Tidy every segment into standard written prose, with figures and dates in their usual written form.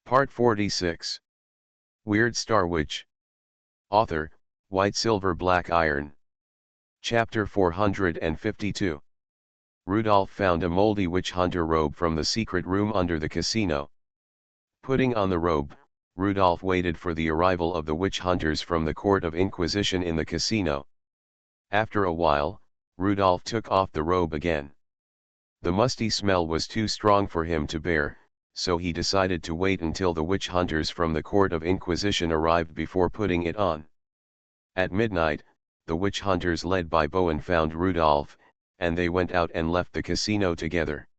Part 46. Weird Star Witch. Author, White Silver Black Iron. Chapter 452. Rudolph found a moldy witch hunter robe from the secret room under the casino. Putting on the robe, Rudolph waited for the arrival of the witch hunters from the Court of Inquisition in the casino. After a while, Rudolph took off the robe again. The musty smell was too strong for him to bear, so he decided to wait until the witch hunters from the Court of Inquisition arrived before putting it on. At midnight, the witch hunters led by Bowen found Rudolph, and they went out and left the casino together.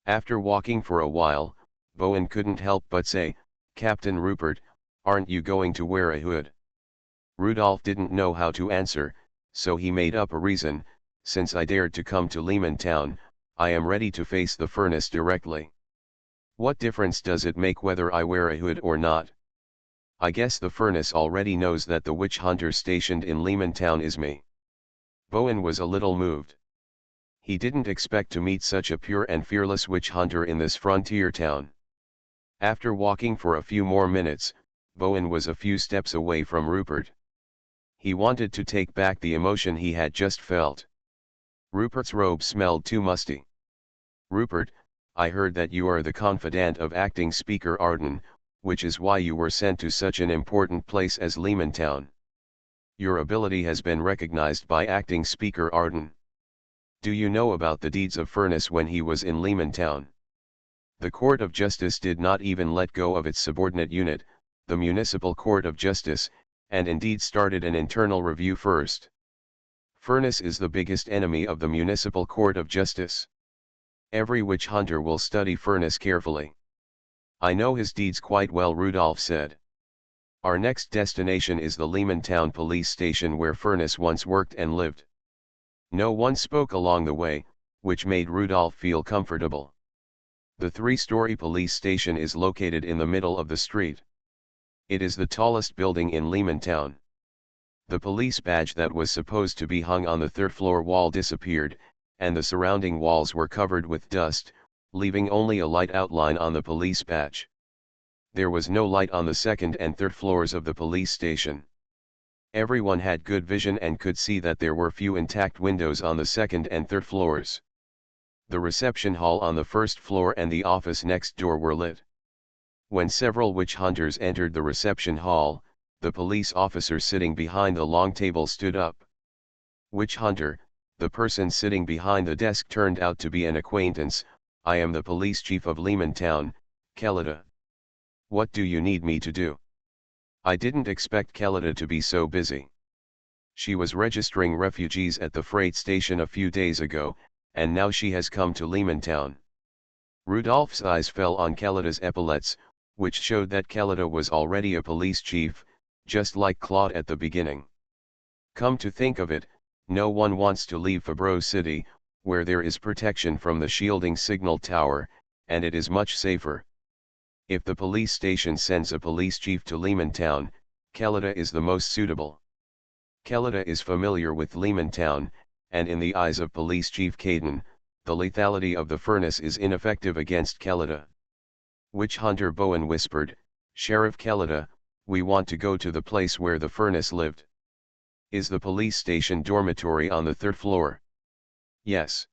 After walking for a while, Bowen couldn't help but say, "Captain Rupert, aren't you going to wear a hood?" Rudolph didn't know how to answer, so he made up a reason. "Since I dared to come to Lehman Town, I am ready to face the furnace directly. What difference does it make whether I wear a hood or not? I guess the furnace already knows that the witch hunter stationed in Lehman Town is me." Bowen was a little moved. He didn't expect to meet such a pure and fearless witch hunter in this frontier town. After walking for a few more minutes, Bowen was a few steps away from Rupert. He wanted to take back the emotion he had just felt. Rupert's robe smelled too musty. "Rupert, I heard that you are the confidant of acting Speaker Arden, which is why you were sent to such an important place as Lehman Town. Your ability has been recognized by acting Speaker Arden. Do you know about the deeds of Furness when he was in Lehman Town? The Court of Justice did not even let go of its subordinate unit, the Municipal Court of Justice, and indeed started an internal review first. Furness is the biggest enemy of the Municipal Court of Justice. Every witch hunter will study Furness carefully." "I know his deeds quite well," Rudolph said. "Our next destination is the Lehman Town police station where Furness once worked and lived." No one spoke along the way, which made Rudolph feel comfortable. The three-story police station is located in the middle of the street. It is the tallest building in Lehman Town. The police badge that was supposed to be hung on the third-floor wall disappeared, and the surrounding walls were covered with dust, leaving only a light outline on the police badge. There was no light on the second and third floors of the police station. Everyone had good vision and could see that there were few intact windows on the second and third floors. The reception hall on the first floor and the office next door were lit. When several witch hunters entered the reception hall, the police officer sitting behind the long table stood up. "Witch hunter," the person sitting behind the desk turned out to be an acquaintance. "I am the police chief of Lehman Town, Kelida. What do you need me to do?" I didn't expect Kelida to be so busy. She was registering refugees at the freight station a few days ago, and now she has come to Lehman Town. Rudolph's eyes fell on Kelida's epaulets, which showed that Kelida was already a police chief, just like Claude at the beginning. Come to think of it, no one wants to leave Fabreau City, where there is protection from the shielding signal tower, and it is much safer. If the police station sends a police chief to Lehman Town, Kelida is the most suitable. Kelida is familiar with Lehman Town, and in the eyes of Police Chief Caden, the lethality of the furnace is ineffective against Kelida. Witch hunter Bowen whispered, "Sheriff Kelida, we want to go to the place where the furnace lived." "Is the police station dormitory on the third floor?" "Yes."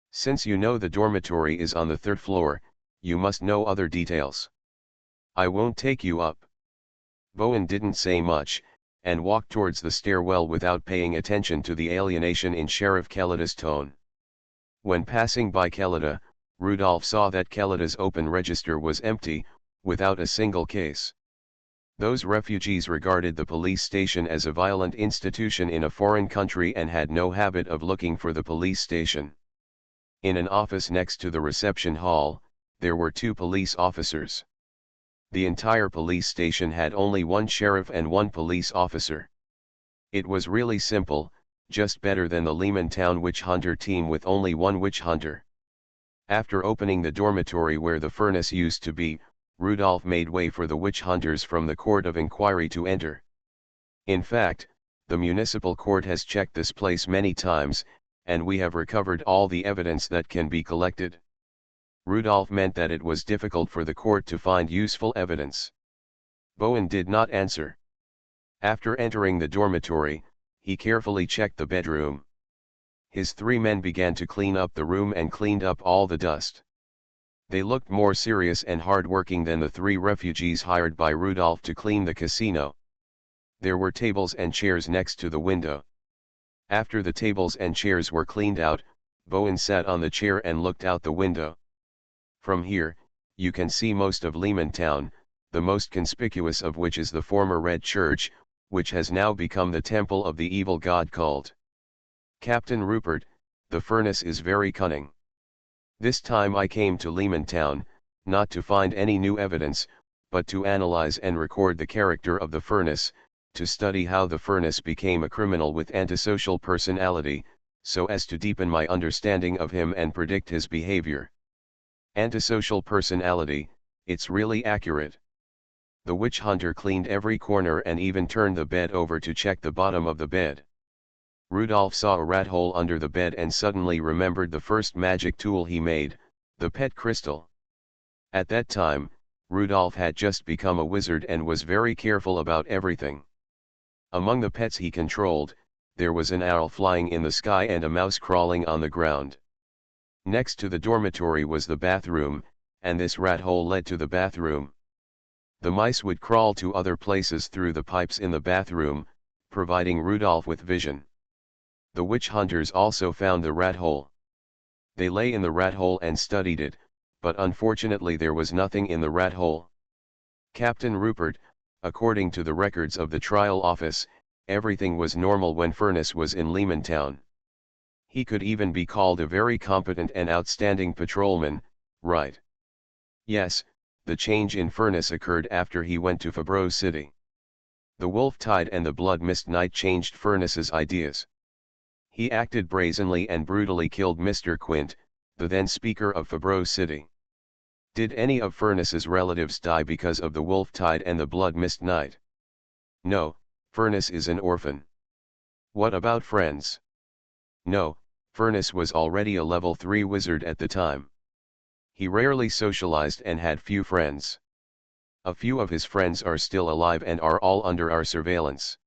"Since you know the dormitory is on the third floor, you must know other details." "I won't take you up." Bowen didn't say much, and walked towards the stairwell without paying attention to the alienation in Sheriff Kelida's tone. When passing by Kelida, Rudolph saw that Kelida's open register was empty, without a single case. Those refugees regarded the police station as a violent institution in a foreign country and had no habit of looking for the police station. In an office next to the reception hall, there were 2 police officers. The entire police station had only 1 sheriff and 1 police officer. It was really simple, just better than the Lehman Town witch hunter team with only 1 witch hunter. After opening the dormitory where the furnace used to be, Rudolph made way for the witch hunters from the Court of Inquiry to enter. In fact, the municipal court has checked this place many times, and we have recovered all the evidence that can be collected. Rudolph meant that it was difficult for the court to find useful evidence. Bowen did not answer. After entering the dormitory, he carefully checked the bedroom. His 3 men began to clean up the room and cleaned up all the dust. They looked more serious and hard-working than the 3 refugees hired by Rudolph to clean the casino. There were tables and chairs next to the window. After the tables and chairs were cleaned out, Bowen sat on the chair and looked out the window. From here, you can see most of Lehman Town, the most conspicuous of which is the former Red Church, which has now become the temple of the evil god called Captain Rupert. The furnace is very cunning. This time I came to Lehman Town, not to find any new evidence, but to analyze and record the character of the furnace, to study how the furnace became a criminal with antisocial personality, so as to deepen my understanding of him and predict his behavior. Antisocial personality, it's really accurate. The witch hunter cleaned every corner and even turned the bed over to check the bottom of the bed. Rudolph saw a rat hole under the bed and suddenly remembered the first magic tool he made, the pet crystal. At that time, Rudolph had just become a wizard and was very careful about everything. Among the pets he controlled, there was an owl flying in the sky and a mouse crawling on the ground. Next to the dormitory was the bathroom, and this rat hole led to the bathroom. The mice would crawl to other places through the pipes in the bathroom, providing Rudolph with vision. The witch hunters also found the rat hole. They lay in the rat hole and studied it, but unfortunately there was nothing in the rat hole. Captain Rupert, according to the records of the trial office, everything was normal when Furness was in Lehman Town. He could even be called a very competent and outstanding patrolman, right? Yes, the change in Furness occurred after he went to Fabreau City. The Wolf Tide and the Blood Mist Night changed Furness's ideas. He acted brazenly and brutally killed Mr. Quint, the then Speaker of Fabreau City. Did any of Furness's relatives die because of the Wolf Tide and the Blood Mist Night? No, Furness is an orphan. What about friends? No, Furness was already a level 3 wizard at the time. He rarely socialized and had few friends. A few of his friends are still alive and are all under our surveillance.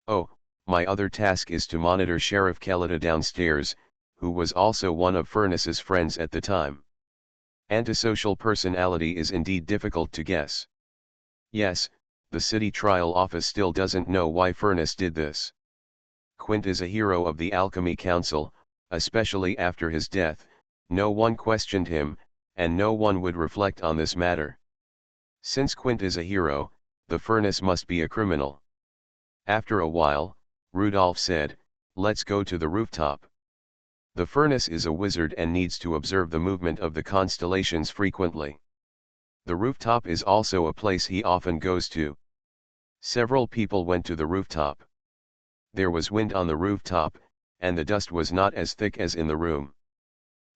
Oh, my other task is to monitor Sheriff Kellida downstairs, who was also one of Furness's friends at the time. Antisocial personality is indeed difficult to guess. Yes, the city trial office still doesn't know why Furness did this. Quint is a hero of the Alchemy Council, especially after his death. No one questioned him, and no one would reflect on this matter. Since Quint is a hero, the Furness must be a criminal. After a while, Rudolph said, "Let's go to the rooftop." The Furness is a wizard and needs to observe the movement of the constellations frequently. The rooftop is also a place he often goes to. Several people went to the rooftop. There was wind on the rooftop, and the dust was not as thick as in the room.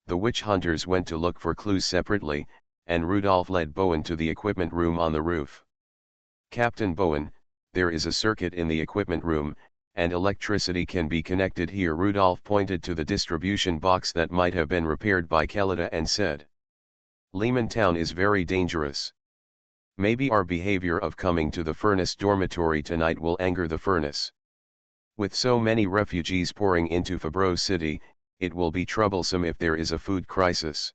The witch hunters went to look for clues separately, and Rudolph led Bowen to the equipment room on the roof. "Captain Bowen, there is a circuit in the equipment room, and electricity can be connected here." Rudolph pointed to the distribution box that might have been repaired by Kellida and said, "Lehman Town is very dangerous. Maybe our behavior of coming to the Furness dormitory tonight will anger the Furness. With so many refugees pouring into Fabreau City, it will be troublesome if there is a food crisis.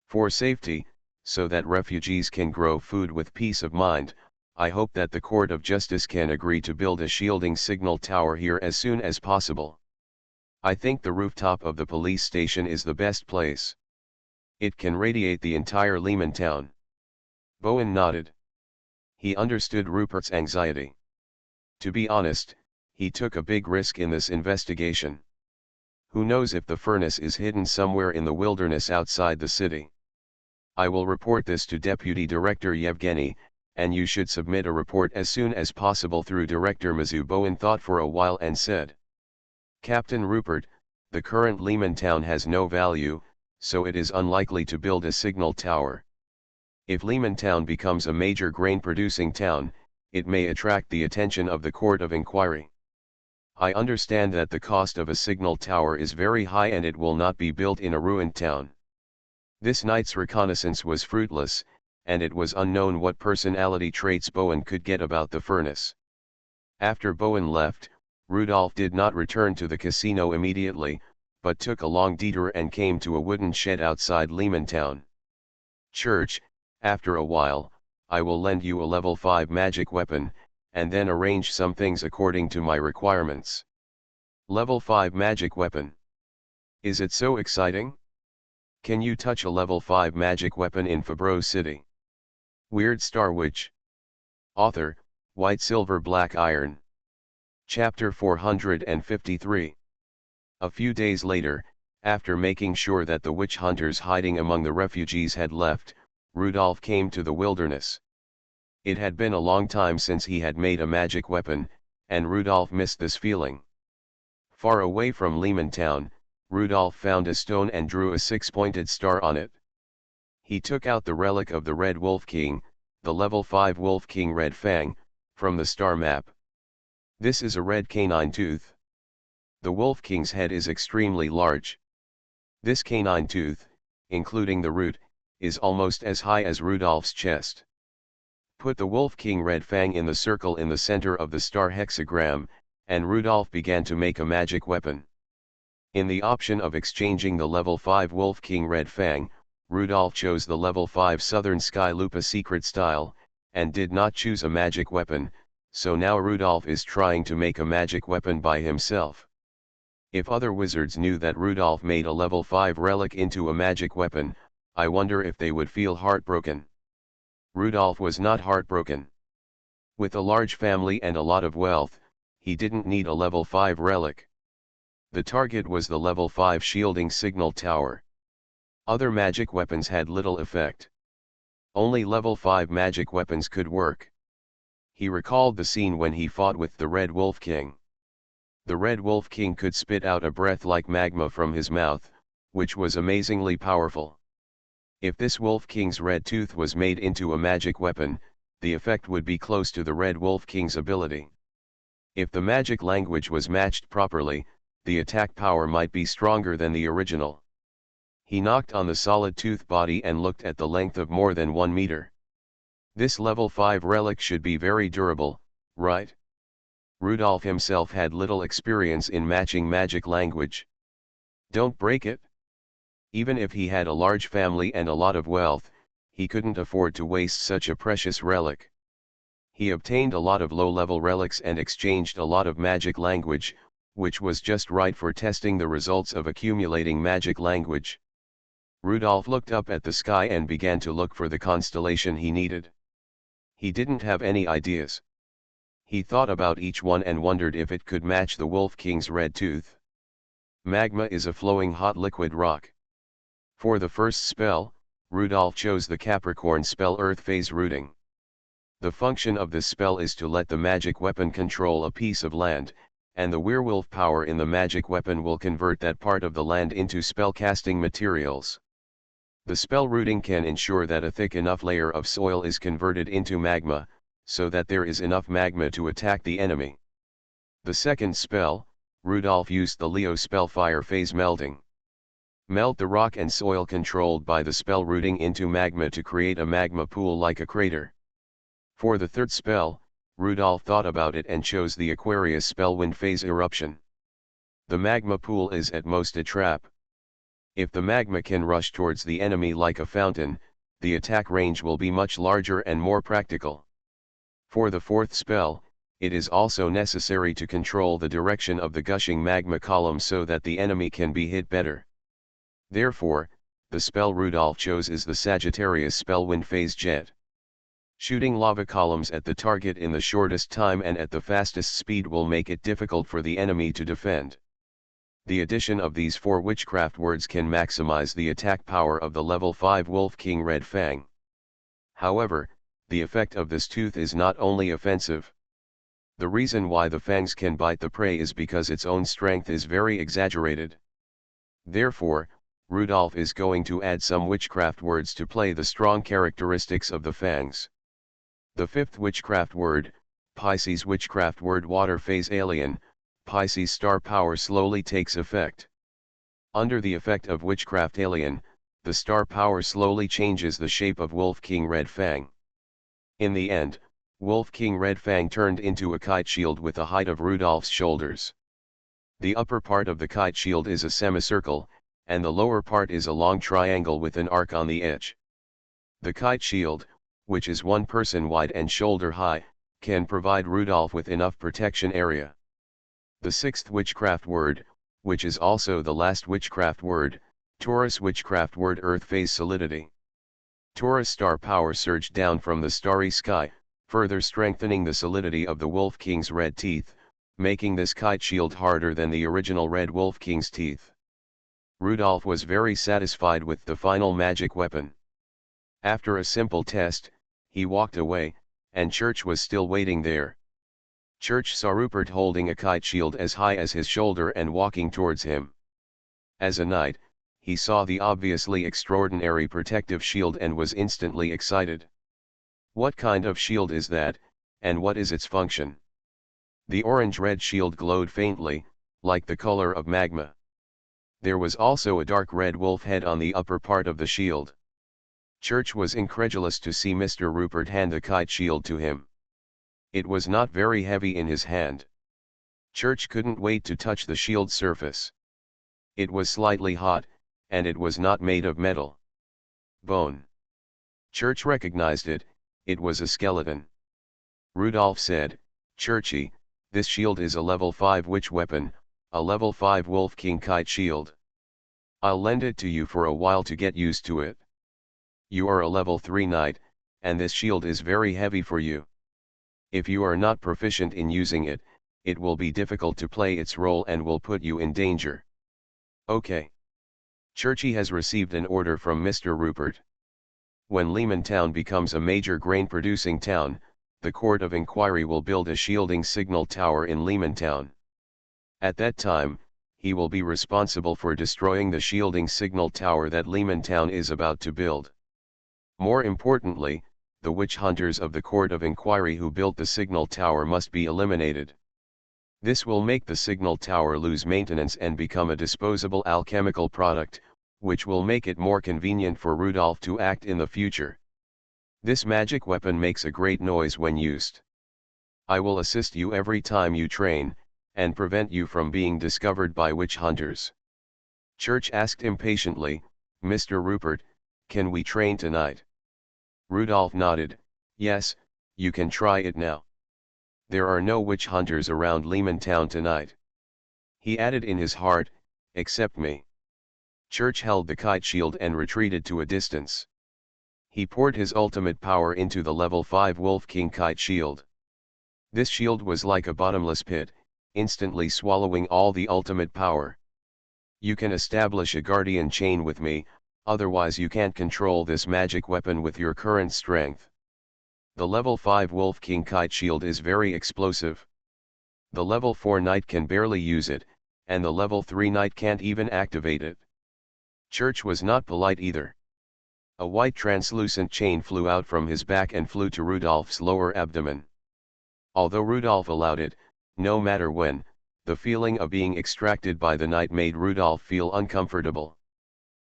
For safety, so that refugees can grow food with peace of mind, I hope that the Court of Justice can agree to build a shielding signal tower here as soon as possible. I think the rooftop of the police station is the best place. It can radiate the entire Lehman Town." Bowen nodded. He understood Rupert's anxiety. To be honest, he took a big risk in this investigation. Who knows if the Furness is hidden somewhere in the wilderness outside the city? "I will report this to Deputy Director Yevgeny, and you should submit a report as soon as possible through Director Mizu." Bowen thought for a while and said, "Captain Rupert, the current Lehman Town has no value, so it is unlikely to build a signal tower. If Lehman Town becomes a major grain-producing town, it may attract the attention of the Court of Inquiry. I understand that the cost of a signal tower is very high and it will not be built in a ruined town. This night's reconnaissance was fruitless, and it was unknown what personality traits Bowen could get about the furnace. After Bowen left, Rudolph did not return to the casino immediately, but took a long detour and came to a wooden shed outside Lehmantown. Church, after a while, I will lend you a level 5 magic weapon, and then arrange some things according to my requirements. Level 5 magic weapon. Is it so exciting? Can you touch a level 5 magic weapon in Fabro City? Weird Star Witch. Author, White Silver Black Iron. Chapter 453. A few days later, after making sure that the witch hunters hiding among the refugees had left, Rudolph came to the wilderness. It had been a long time since he had made a magic weapon, and Rudolph missed this feeling. Far away from Lehmantown, Rudolph found a stone and drew a 6-pointed star on it. He took out the relic of the Red Wolf King, the level 5 Wolf King Red Fang, from the star map. This is a red canine tooth. The Wolf King's head is extremely large. This canine tooth, including the root, is almost as high as Rudolph's chest. Put the Wolf King Red Fang in the circle in the center of the star hexagram, and Rudolph began to make a magic weapon. In the option of exchanging the level 5 Wolf King Red Fang, Rudolph chose the level 5 Southern Sky Lupa secret style, and did not choose a magic weapon, so now Rudolph is trying to make a magic weapon by himself. If other wizards knew that Rudolph made a level 5 relic into a magic weapon, I wonder if they would feel heartbroken. Rudolph was not heartbroken. With a large family and a lot of wealth, he didn't need a level 5 relic. The target was the level 5 shielding signal tower. Other magic weapons had little effect. Only level 5 magic weapons could work. He recalled the scene when he fought with the Red Wolf King. The Red Wolf King could spit out a breath like magma from his mouth, which was amazingly powerful. If this Wolf King's red tooth was made into a magic weapon, the effect would be close to the Red Wolf King's ability. If the magic language was matched properly, the attack power might be stronger than the original. He knocked on the solid tooth body and looked at the length of more than 1 meter. This level 5 relic should be very durable, right? Rudolph himself had little experience in matching magic language. Don't break it. Even if he had a large family and a lot of wealth, he couldn't afford to waste such a precious relic. He obtained a lot of low-level relics and exchanged a lot of magic language, which was just right for testing the results of accumulating magic language. Rudolph looked up at the sky and began to look for the constellation he needed. He didn't have any ideas. He thought about each one and wondered if it could match the Wolf King's red tooth. Magma is a flowing hot liquid rock. For the first spell, Rudolph chose the Capricorn spell Earth Phase Rooting. The function of this spell is to let the magic weapon control a piece of land, and the werewolf power in the magic weapon will convert that part of the land into spellcasting materials. The spell rooting can ensure that a thick enough layer of soil is converted into magma, so that there is enough magma to attack the enemy. The second spell, Rudolph used the Leo spell Fire Phase Melting. Melt the rock and soil controlled by the spell rooting into magma to create a magma pool like a crater. For the third spell, Rudolph thought about it and chose the Aquarius spell Wind Phase Eruption. The magma pool is at most a trap. If the magma can rush towards the enemy like a fountain, the attack range will be much larger and more practical. For the fourth spell, it is also necessary to control the direction of the gushing magma column so that the enemy can be hit better. Therefore, the spell Rudolph chose is the Sagittarius spell Wind Phase Jet. Shooting lava columns at the target in the shortest time and at the fastest speed will make it difficult for the enemy to defend. The addition of these 4 witchcraft words can maximize the attack power of the level 5 Wolf King Red Fang. However, the effect of this tooth is not only offensive. The reason why the fangs can bite the prey is because its own strength is very exaggerated. Therefore, Rudolph is going to add some witchcraft words to play the strong characteristics of the fangs. The 5th witchcraft word, Pisces witchcraft word Water Phase Alien, Pisces star power slowly takes effect. Under the effect of witchcraft alien, the star power slowly changes the shape of Wolf King Red Fang. In the end, Wolf King Red Fang turned into a kite shield with the height of Rudolph's shoulders. The upper part of the kite shield is a semicircle, and the lower part is a long triangle with an arc on the edge. The kite shield, which is 1 person wide and shoulder high, can provide Rudolph with enough protection area. The 6th witchcraft word, which is also the last witchcraft word, Taurus witchcraft word Earth phase solidity. Taurus star power surged down from the starry sky, further strengthening the solidity of the Wolf King's red teeth, making this kite shield harder than the original Red Wolf King's teeth. Rudolph was very satisfied with the final magic weapon. After a simple test, he walked away, and Church was still waiting there. Church saw Rupert holding a kite shield as high as his shoulder and walking towards him. As a knight, he saw the obviously extraordinary protective shield and was instantly excited. What kind of shield is that, and what is its function? The orange-red shield glowed faintly, like the color of magma. There was also a dark red wolf head on the upper part of the shield. Church was incredulous to see Mr. Rupert hand the kite shield to him. It was not very heavy in his hand. Church couldn't wait to touch the shield surface. It was slightly hot, and it was not made of metal. Bone. Church recognized it, it was a skeleton. Rudolph said, "Churchy, this shield is a level 5 witch weapon, a level 5 Wolf King kite shield. I'll lend it to you for a while to get used to it. You are a level 3 knight, and this shield is very heavy for you. If you are not proficient in using it, it will be difficult to play its role and will put you in danger." Okay. Churchy has received an order from Mr. Rupert. When Lehman Town becomes a major grain-producing town, the Court of Inquiry will build a shielding signal tower in Lehman Town. At that time, he will be responsible for destroying the shielding signal tower that Lehman Town is about to build. More importantly, the witch hunters of the Court of Inquiry who built the signal tower must be eliminated. This will make the signal tower lose maintenance and become a disposable alchemical product, which will make it more convenient for Rudolph to act in the future. This magic weapon makes a great noise when used. I will assist you every time you train, and prevent you from being discovered by witch hunters. Church asked impatiently, "Mr. Rupert, can we train tonight?" Rudolph nodded, "Yes, you can try it now. There are no witch hunters around Lehman Town tonight." He added in his heart, "Except me." Church held the kite shield and retreated to a distance. He poured his ultimate power into the level 5 Wolf King kite shield. This shield was like a bottomless pit, instantly swallowing all the ultimate power. "You can establish a guardian chain with me, otherwise you can't control this magic weapon with your current strength. The level 5 Wolf King kite shield is very explosive. The level 4 knight can barely use it, and the level 3 knight can't even activate it." Church was not polite either. A white translucent chain flew out from his back and flew to Rudolph's lower abdomen. Although Rudolph allowed it, no matter when, the feeling of being extracted by the knight made Rudolph feel uncomfortable.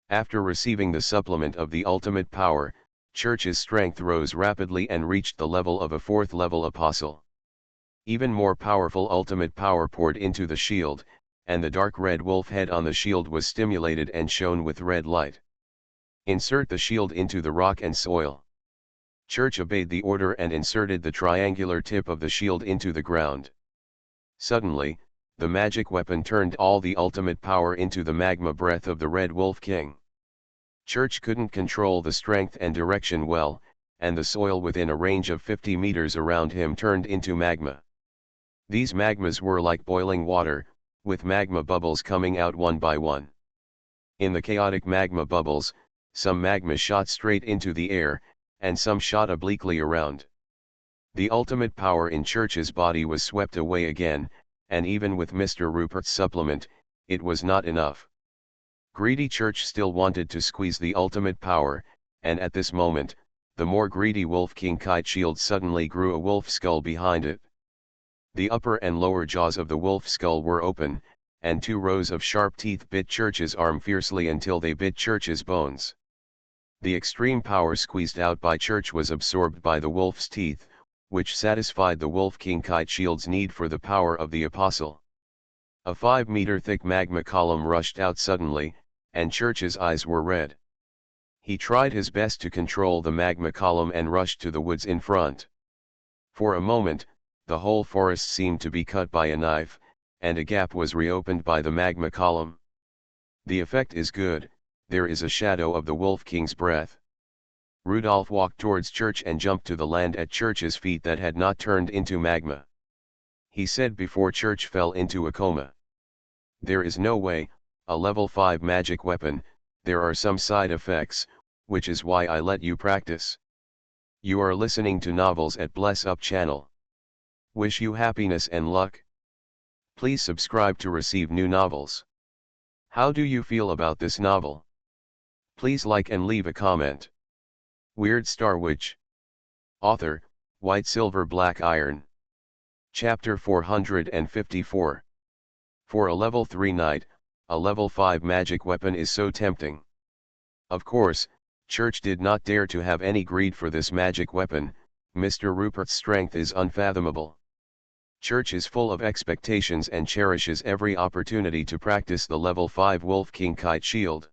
After receiving the supplement of the ultimate power, Church's strength rose rapidly and reached the level of a 4th level apostle. Even more powerful ultimate power poured into the shield, and the dark red wolf head on the shield was stimulated and shone with red light. "Insert the shield into the rock and soil." Church obeyed the order and inserted the triangular tip of the shield into the ground. Suddenly, the magic weapon turned all the ultimate power into the magma breath of the Red Wolf King. Church couldn't control the strength and direction well, and the soil within a range of 50 meters around him turned into magma. These magmas were like boiling water, with magma bubbles coming out one by one. In the chaotic magma bubbles, some magma shot straight into the air, and some shot obliquely around. The ultimate power in Church's body was swept away again, and even with Mr. Rupert's supplement, it was not enough. Greedy Church still wanted to squeeze the ultimate power, and at this moment, the more greedy Wolf King kite shield suddenly grew a wolf skull behind it. The upper and lower jaws of the wolf skull were open, and 2 rows of sharp teeth bit Church's arm fiercely until they bit Church's bones. The extreme power squeezed out by Church was absorbed by the wolf's teeth, which satisfied the Wolf King Kite Shield's need for the power of the apostle. A 5-meter thick magma column rushed out suddenly, and Church's eyes were red. He tried his best to control the magma column and rushed to the woods in front. For a moment, the whole forest seemed to be cut by a knife, and a gap was reopened by the magma column. The effect is good, there is a shadow of the Wolf King's breath. Rudolph walked towards Church and jumped to the land at Church's feet that had not turned into magma. He said before Church fell into a coma. There is no way, a level 5 magic weapon, there are some side effects, which is why I let you practice. You are listening to novels at Bless Up channel. Wish you happiness and luck. Please subscribe to receive new novels. How do you feel about this novel? Please like and leave a comment. Weird Star Witch. Author, White Silver Black Iron. Chapter 454. For a level 3 knight, a level 5 magic weapon is so tempting. Of course, Church did not dare to have any greed for this magic weapon. Mr. Rupert's strength is unfathomable. Church is full of expectations and cherishes every opportunity to practice the level 5 Wolf King Kite Shield.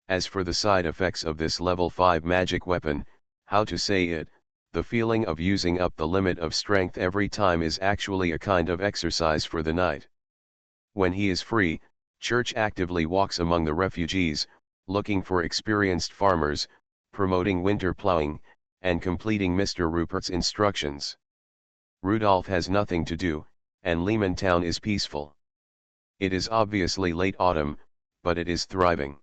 As for the side effects of this level 5 magic weapon, how to say it, the feeling of using up the limit of strength every time is actually a kind of exercise for the knight. When he is free, Church actively walks among the refugees, looking for experienced farmers, promoting winter plowing, and completing Mr. Rupert's instructions. Rudolph has nothing to do, and Lehman Town is peaceful. It is obviously late autumn, but it is thriving.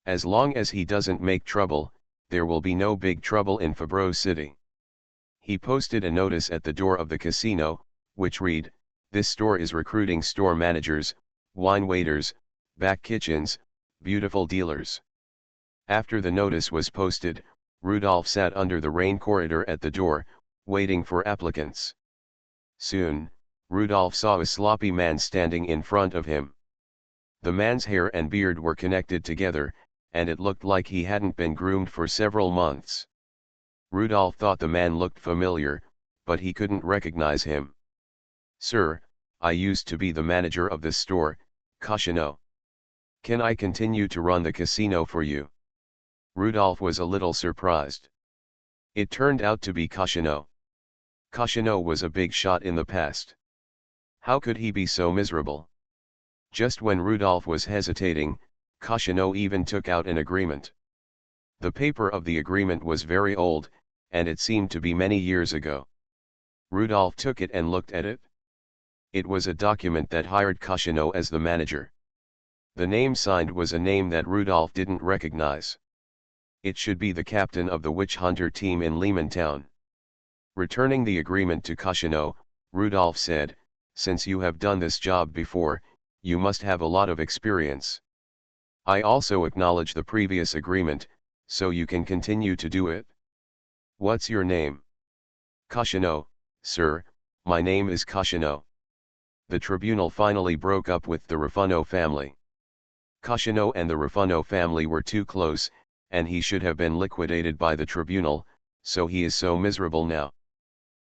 As long as he doesn't make trouble, there will be no big trouble in Fabreau City. He posted a notice at the door of the casino, which read, "This store is recruiting store managers, wine waiters, back kitchens, beautiful dealers." After the notice was posted, Rudolph sat under the rain corridor at the door, waiting for applicants. Soon, Rudolph saw a sloppy man standing in front of him. The man's hair and beard were connected together, and it looked like he hadn't been groomed for several months. Rudolph thought the man looked familiar, but he couldn't recognize him. "Sir, I used to be the manager of this store, Cochonneau. Can I continue to run the casino for you?" Rudolph was a little surprised. It turned out to be Cochonneau. Cochonneau was a big shot in the past. How could he be so miserable? Just when Rudolph was hesitating, Cochonneau even took out an agreement. The paper of the agreement was very old, and it seemed to be many years ago. Rudolph took it and looked at it. It was a document that hired Cochonneau as the manager. The name signed was a name that Rudolph didn't recognize. It should be the captain of the witch hunter team in Lehman Town. Returning the agreement to Cochonneau, Rudolph said, "Since you have done this job before, you must have a lot of experience. I also acknowledge the previous agreement, so you can continue to do it. What's your name?" "Cochonneau, sir, my name is Cochonneau." The tribunal finally broke up with the Ruffuno family. Cochonneau and the Ruffuno family were too close, and he should have been liquidated by the tribunal, so he is so miserable now.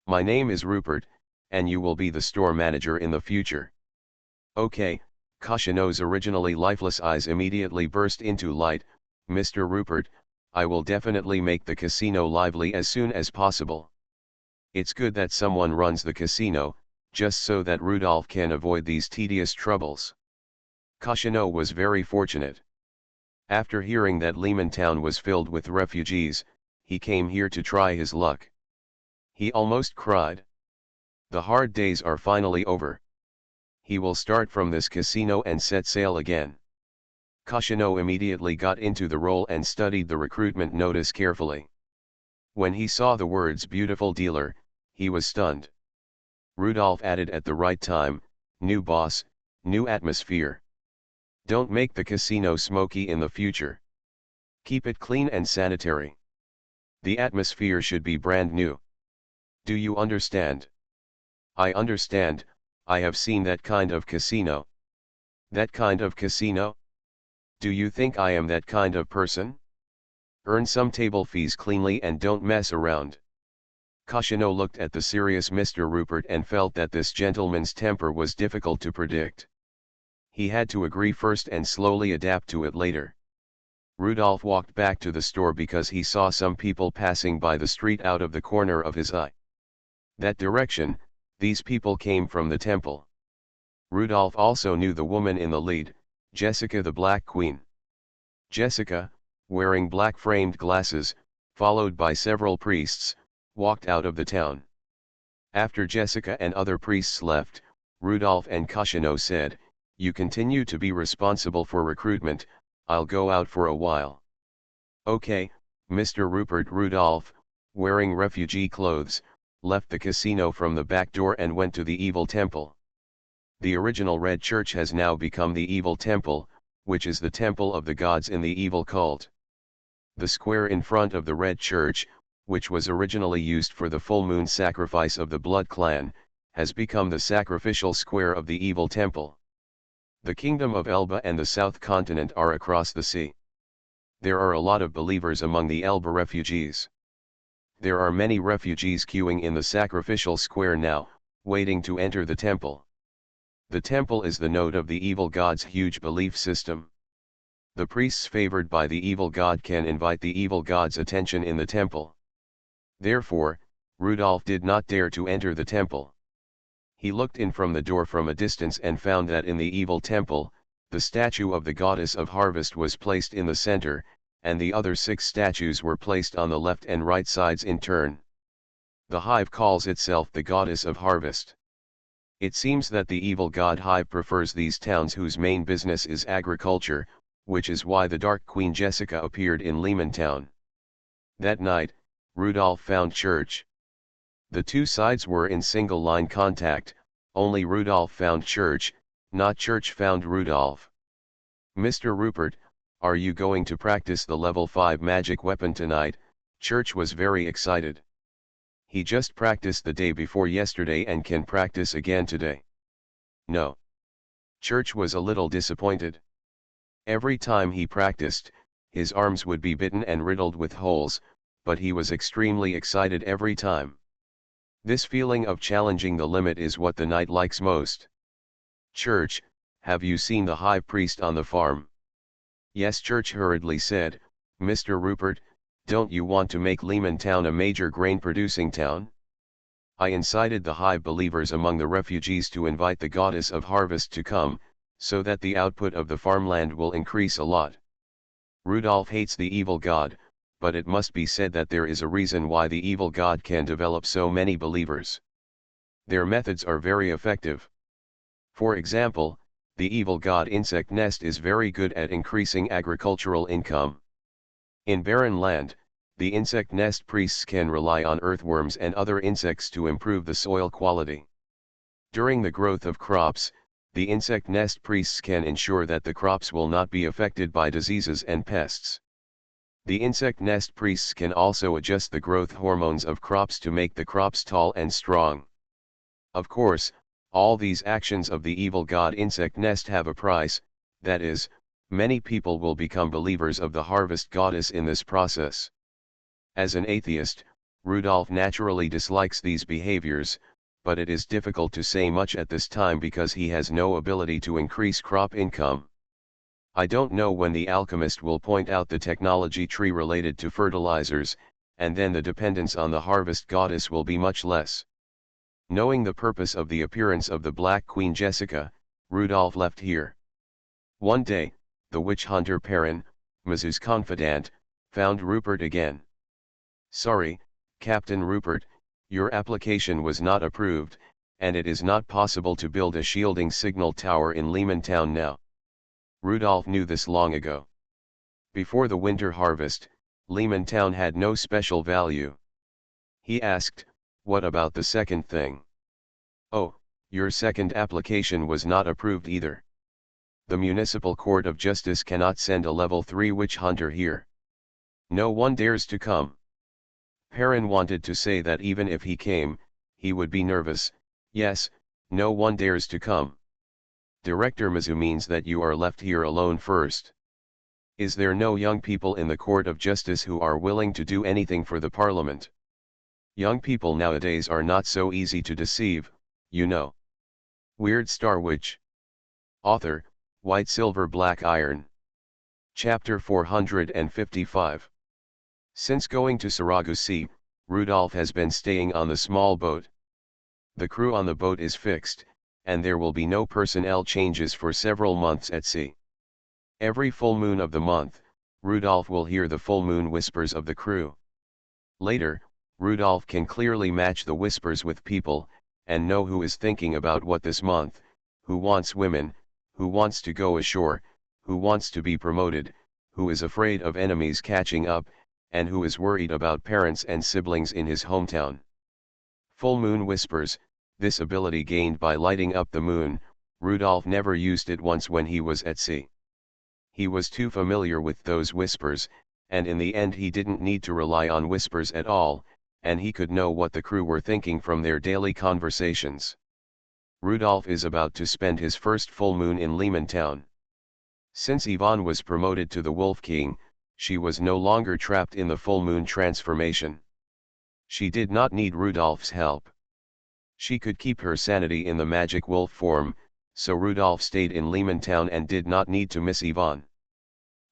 "My name is Rupert, and you will be the store manager in the future." "Okay." Cochonneau's originally lifeless eyes immediately burst into light. "Mr. Rupert, I will definitely make the casino lively as soon as possible. It's good that someone runs the casino, just so that Rudolph can avoid these tedious troubles." Cochonneau was very fortunate. After hearing that Lehman Town was filled with refugees, he came here to try his luck. He almost cried. The hard days are finally over. He will start from this casino and set sail again. Cochonneau immediately got into the role and studied the recruitment notice carefully. When he saw the words "beautiful dealer," he was stunned. Rudolph added at the right time, "New boss, new atmosphere. Don't make the casino smoky in the future. Keep it clean and sanitary. The atmosphere should be brand new. Do you understand?" "I understand, I have seen that kind of casino." "That kind of casino? Do you think I am that kind of person?" Earn some table fees cleanly and don't mess around. Xuanhuan looked at the serious Mr. Rupert and felt that this gentleman's temper was difficult to predict. He had to agree first and slowly adapt to it later. Rudolph walked back to the store because he saw some people passing by the street out of the corner of his eye. That direction, these people came from the temple. Rudolph also knew the woman in the lead, Jessica the Black Queen. Jessica, wearing black framed glasses, followed by several priests, walked out of the town. After Jessica and other priests left, Rudolph and Xuanhuan said, "You continue to be responsible for recruitment, I'll go out for a while." "Okay, Mr. Rupert." Rudolph, wearing refugee clothes, left the casino from the back door and went to the evil temple. The original red church has now become the evil temple, which is the temple of the gods in the evil cult. The square in front of the red church, which was originally used for the full moon sacrifice of the Blood Clan, has become the sacrificial square of the evil temple. The kingdom of Elba and the South Continent are across the sea. There are a lot of believers among the Elba refugees. There are many refugees queuing in the sacrificial square now, waiting to enter the temple. The temple is the node of the evil god's huge belief system. The priests favored by the evil god can invite the evil god's attention in the temple. Therefore, Rudolph did not dare to enter the temple. He looked in from the door from a distance and found that in the evil temple, the statue of the goddess of harvest was placed in the center, and the other 6 statues were placed on the left and right sides in turn. The hive calls itself the goddess of harvest. It seems that the evil god hive prefers these towns whose main business is agriculture, which is why the Dark Queen Jessica appeared in Lehman Town. That night, Rudolph found church. The two sides were in single line contact, only Rudolph found church, not church found Rudolph. "Mr. Rupert, are you going to practice the level 5 magic weapon tonight?" Church was very excited. "He just practiced the day before yesterday and can practice again today." "No." Church was a little disappointed. Every time he practiced, his arms would be bitten and riddled with holes, but he was extremely excited every time. This feeling of challenging the limit is what the knight likes most. "Church, have you seen the high priest on the farm?" "Yes," Church hurriedly said. "Mr. Rupert, don't you want to make Lehman Town a major grain-producing town? I incited the hive believers among the refugees to invite the goddess of harvest to come, so that the output of the farmland will increase a lot." Rudolph hates the evil god, but it must be said that there is a reason why the evil god can develop so many believers. Their methods are very effective. For example, the evil god insect nest is very good at increasing agricultural income. In barren land, the insect nest priests can rely on earthworms and other insects to improve the soil quality. During the growth of crops, the insect nest priests can ensure that the crops will not be affected by diseases and pests. The insect nest priests can also adjust the growth hormones of crops to make the crops tall and strong. Of course, all these actions of the evil god insect nest have a price, that is, many people will become believers of the harvest goddess in this process. As an atheist, Rudolph naturally dislikes these behaviors, but it is difficult to say much at this time because he has no ability to increase crop income. I don't know when the alchemist will point out the technology tree related to fertilizers, and then the dependence on the harvest goddess will be much less. Knowing the purpose of the appearance of the Black Queen Jessica, Rudolph left here. One day, the witch hunter Perrin, Mizu's confidant, found Rupert again. "Sorry, Captain Rupert, your application was not approved, and it is not possible to build a shielding signal tower in Lehman Town now." Rudolph knew this long ago. Before the winter harvest, Lehman Town had no special value. He asked, "What about the second thing?" "Oh, your second application was not approved either. The Municipal Court of Justice cannot send a level 3 witch hunter here. No one dares to come." Perrin wanted to say that even if he came, he would be nervous. "Yes, no one dares to come. Director Mizu means that you are left here alone first." Is there no young people in the court of justice who are willing to do anything for the parliament? Young people nowadays are not so easy to deceive, you know. Weird Star Witch. Author, White Silver Black Iron. Chapter 455. Since going to Saragosse, Rudolph has been staying on the small boat. The crew on the boat is fixed, and there will be no personnel changes for several months at sea. Every full moon of the month, Rudolph will hear the full moon whispers of the crew. Later, Rudolph can clearly match the whispers with people, and know who is thinking about what this month, who wants women, who wants to go ashore, who wants to be promoted, who is afraid of enemies catching up, and who is worried about parents and siblings in his hometown. Full moon whispers, this ability gained by lighting up the moon. Rudolph never used it once when he was at sea. He was too familiar with those whispers, and in the end he didn't need to rely on whispers at all, and he could know what the crew were thinking from their daily conversations. Rudolph is about to spend his first full moon in Lehmantown. Since Yvonne was promoted to the Wolf King, she was no longer trapped in the full moon transformation. She did not need Rudolph's help. She could keep her sanity in the magic wolf form, so Rudolph stayed in Lehmantown and did not need to miss Yvonne.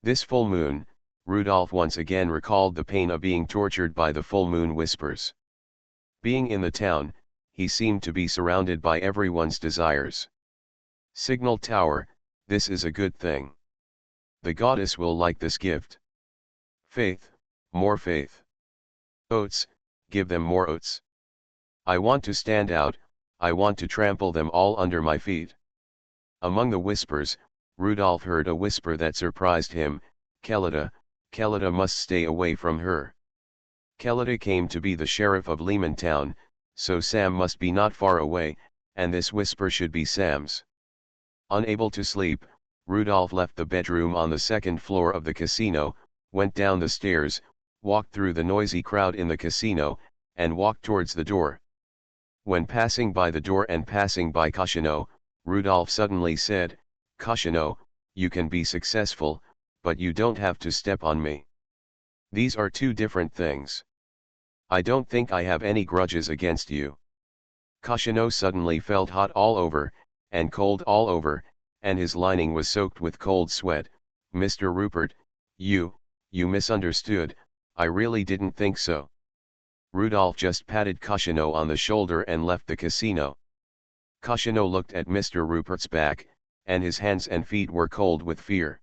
This full moon, Rudolph once again recalled the pain of being tortured by the full moon whispers. Being in the town, he seemed to be surrounded by everyone's desires. Signal Tower, this is a good thing. The goddess will like this gift. Faith, more faith. Oats, give them more oats. I want to stand out, I want to trample them all under my feet. Among the whispers, Rudolph heard a whisper that surprised him, Kelida must stay away from her. Kelida came to be the sheriff of Lehmantown, so Sam must be not far away, and this whisper should be Sam's. Unable to sleep, Rudolph left the bedroom on the second floor of the casino, went down the stairs, walked through the noisy crowd in the casino, and walked towards the door. When passing by the door and passing by Casino, Rudolph suddenly said, Casino, you can be successful, but you don't have to step on me. These are two different things. I don't think I have any grudges against you. Casino suddenly felt hot all over, and cold all over, and his lining was soaked with cold sweat. Mr. Rupert, you misunderstood, I really didn't think so. Rudolph just patted Casino on the shoulder and left the casino. Casino looked at Mr. Rupert's back, and his hands and feet were cold with fear.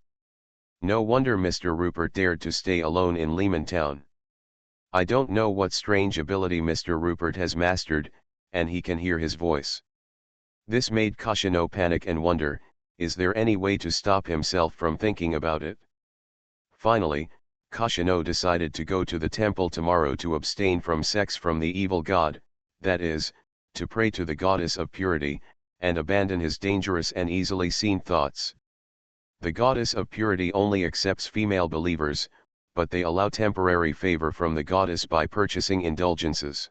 No wonder Mr. Rupert dared to stay alone in Lehmantown. I don't know what strange ability Mr. Rupert has mastered, and he can hear his voice. This made Casino panic and wonder, is there any way to stop himself from thinking about it? Finally, Casino decided to go to the temple tomorrow to abstain from sex from the evil god, that is, to pray to the goddess of purity, and abandon his dangerous and easily seen thoughts. The goddess of purity only accepts female believers, but they allow temporary favor from the goddess by purchasing indulgences.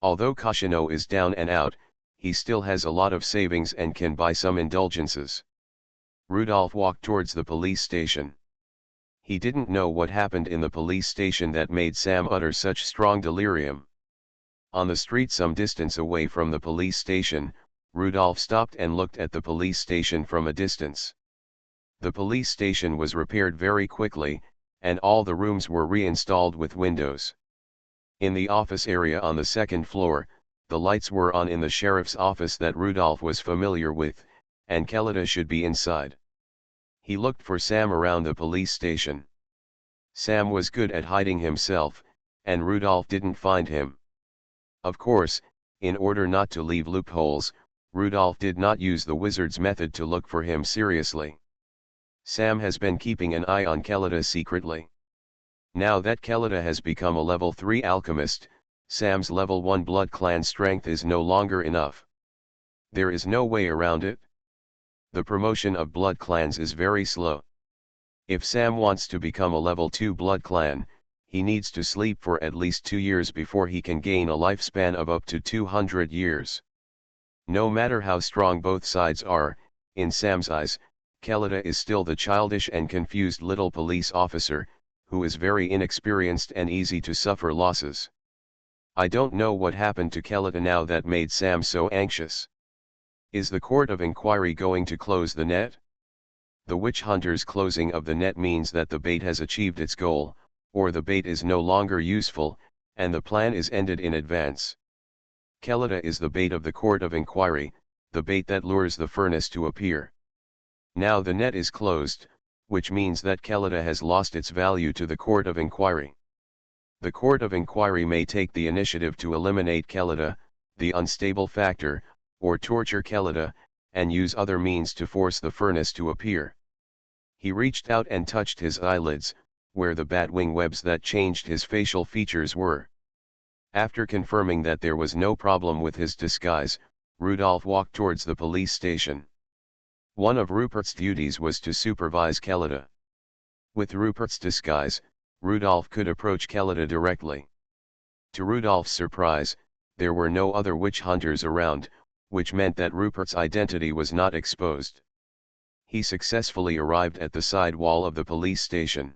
Although Casino is down and out, he still has a lot of savings and can buy some indulgences. Rudolph walked towards the police station. He didn't know what happened in the police station that made Sam utter such strong delirium. On the street some distance away from the police station, Rudolph stopped and looked at the police station from a distance. The police station was repaired very quickly, and all the rooms were reinstalled with windows. In the office area on the second floor, the lights were on in the sheriff's office that Rudolph was familiar with, and Kelida should be inside. He looked for Sam around the police station. Sam was good at hiding himself, and Rudolph didn't find him. Of course, in order not to leave loopholes, Rudolph did not use the wizard's method to look for him seriously. Sam has been keeping an eye on Kelida secretly. Now that Kelida has become a level 3 alchemist, Sam's level 1 blood clan strength is no longer enough. There is no way around it. The promotion of blood clans is very slow. If Sam wants to become a level 2 blood clan, he needs to sleep for at least 2 years before he can gain a lifespan of up to 200 years. No matter how strong both sides are, in Sam's eyes, Kelida is still the childish and confused little police officer, who is very inexperienced and easy to suffer losses. I don't know what happened to Kelida now that made Sam so anxious. Is the court of inquiry going to close the net? The witch hunter's closing of the net means that the bait has achieved its goal, or the bait is no longer useful, and the plan is ended in advance. Kelida is the bait of the court of inquiry, the bait that lures the furnace to appear. Now the net is closed, which means that Kelida has lost its value to the court of inquiry. The court of inquiry may take the initiative to eliminate Kelida, the unstable factor, or torture Kelida, and use other means to force the furnace to appear. He reached out and touched his eyelids, where the bat-wing webs that changed his facial features were. After confirming that there was no problem with his disguise, Rudolph walked towards the police station. One of Rupert's duties was to supervise Kelida. With Rupert's disguise, Rudolph could approach Kelida directly. To Rudolph's surprise, there were no other witch hunters around, which meant that Rupert's identity was not exposed. He successfully arrived at the side wall of the police station.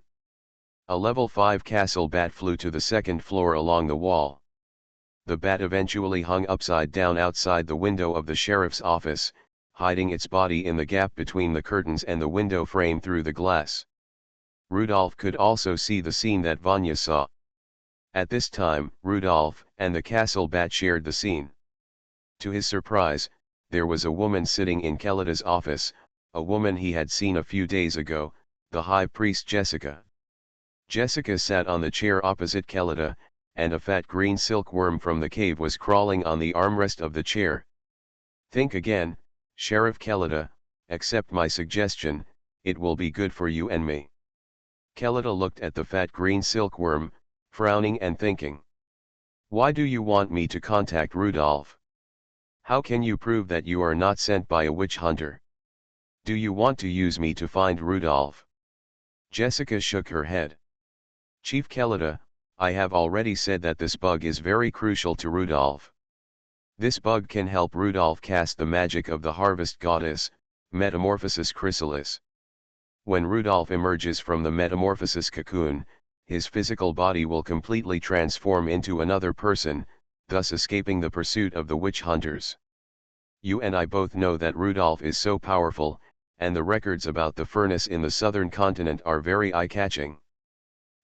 A level 5 castle bat flew to the second floor along the wall. The bat eventually hung upside down outside the window of the sheriff's office, hiding its body in the gap between the curtains and the window frame through the glass. Rudolph could also see the scene that Vanya saw. At this time, Rudolph and the castle bat shared the scene. To his surprise, there was a woman sitting in Kelida's office, a woman he had seen a few days ago, the high priest Jessica. Jessica sat on the chair opposite Kelida, and a fat green silkworm from the cave was crawling on the armrest of the chair. Think again, Sheriff Kelida, accept my suggestion, it will be good for you and me. Kelida looked at the fat green silkworm, frowning and thinking. Why do you want me to contact Rudolph? How can you prove that you are not sent by a witch hunter? Do you want to use me to find Rudolph? Jessica shook her head. Chief Kelida, I have already said that this bug is very crucial to Rudolph. This bug can help Rudolph cast the magic of the harvest goddess, Metamorphosis Chrysalis. When Rudolph emerges from the metamorphosis cocoon, his physical body will completely transform into another person, thus escaping the pursuit of the witch hunters. You and I both know that Rudolph is so powerful, and the records about the furnace in the southern continent are very eye-catching.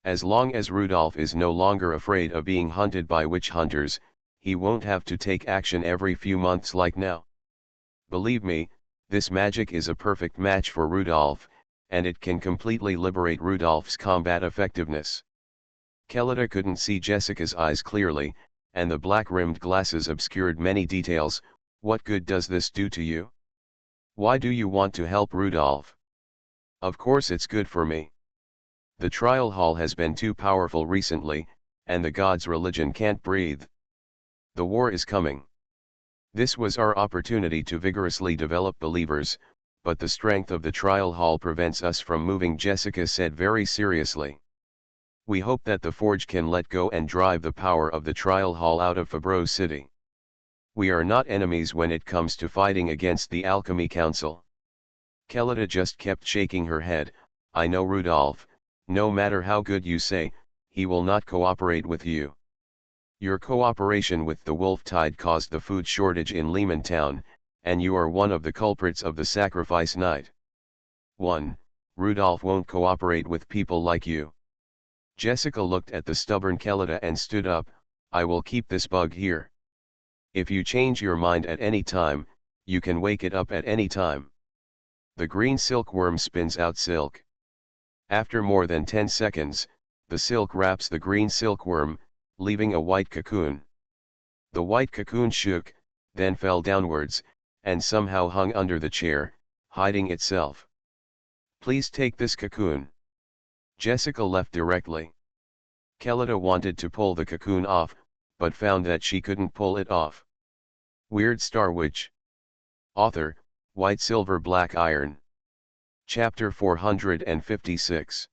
As long as Rudolph is no longer afraid of being hunted by witch hunters, he won't have to take action every few months like now. Believe me, this magic is a perfect match for Rudolph, and it can completely liberate Rudolph's combat effectiveness. Kelida couldn't see Jessica's eyes clearly, and the black-rimmed glasses obscured many details. What good does this do to you? Why do you want to help Rudolph? Of course it's good for me. The trial hall has been too powerful recently, and the gods' religion can't breathe. The war is coming. This was our opportunity to vigorously develop believers, but the strength of the trial hall prevents us from moving, Jessica said very seriously. We hope that the Forge can let go and drive the power of the trial hall out of Fabreau City. We are not enemies when it comes to fighting against the Alchemy Council. Kelida just kept shaking her head. I know Rudolph, no matter how good you say, he will not cooperate with you. Your cooperation with the Wolf Tide caused the food shortage in Lehman Town, and you are one of the culprits of the sacrifice night. 1. Rudolph won't cooperate with people like you. Jessica looked at the stubborn Kelida and stood up. I will keep this bug here. If you change your mind at any time, you can wake it up at any time. The green silkworm spins out silk. After more than 10 seconds, the silk wraps the green silkworm, leaving a white cocoon. The white cocoon shook, then fell downwards, and somehow hung under the chair, hiding itself. Please take this cocoon. Jessica left directly. Kelida wanted to pull the cocoon off, but found that she couldn't pull it off. Weird Star Witch. Author, White Silver Black Iron. Chapter 456.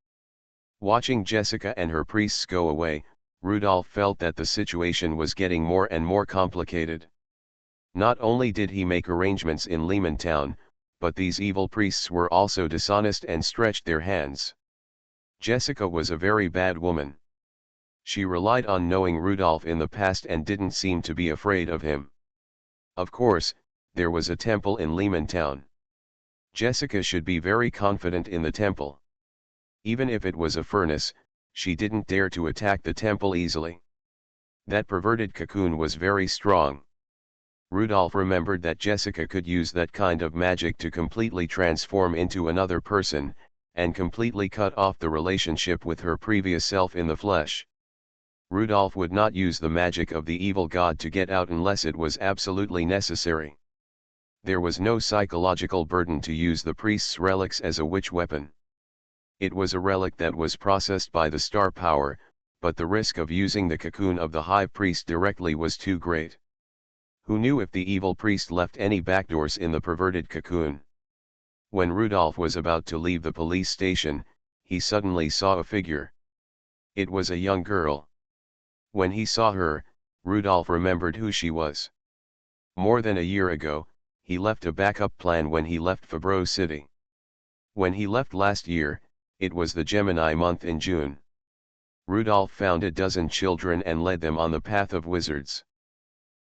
Watching Jessica and her priests go away, Rudolph felt that the situation was getting more and more complicated. Not only did he make arrangements in Lehman Town, but these evil priests were also dishonest and stretched their hands. Jessica was a very bad woman. She relied on knowing Rudolph in the past and didn't seem to be afraid of him. Of course, there was a temple in Lehman Town. Jessica should be very confident in the temple. Even if it was a furnace, she didn't dare to attack the temple easily. That perverted cocoon was very strong. Rudolph remembered that Jessica could use that kind of magic to completely transform into another person, and completely cut off the relationship with her previous self in the flesh. Rudolph would not use the magic of the evil god to get out unless it was absolutely necessary. There was no psychological burden to use the priest's relics as a witch weapon. It was a relic that was processed by the star power, but the risk of using the cocoon of the high priest directly was too great. Who knew if the evil priest left any backdoors in the perverted cocoon? When Rudolph was about to leave the police station, he suddenly saw a figure. It was a young girl. When he saw her, Rudolph remembered who she was. More than a year ago, he left a backup plan when he left Fabro City. When he left last year, it was the Gemini month in June. Rudolph found a dozen children and led them on the path of wizards.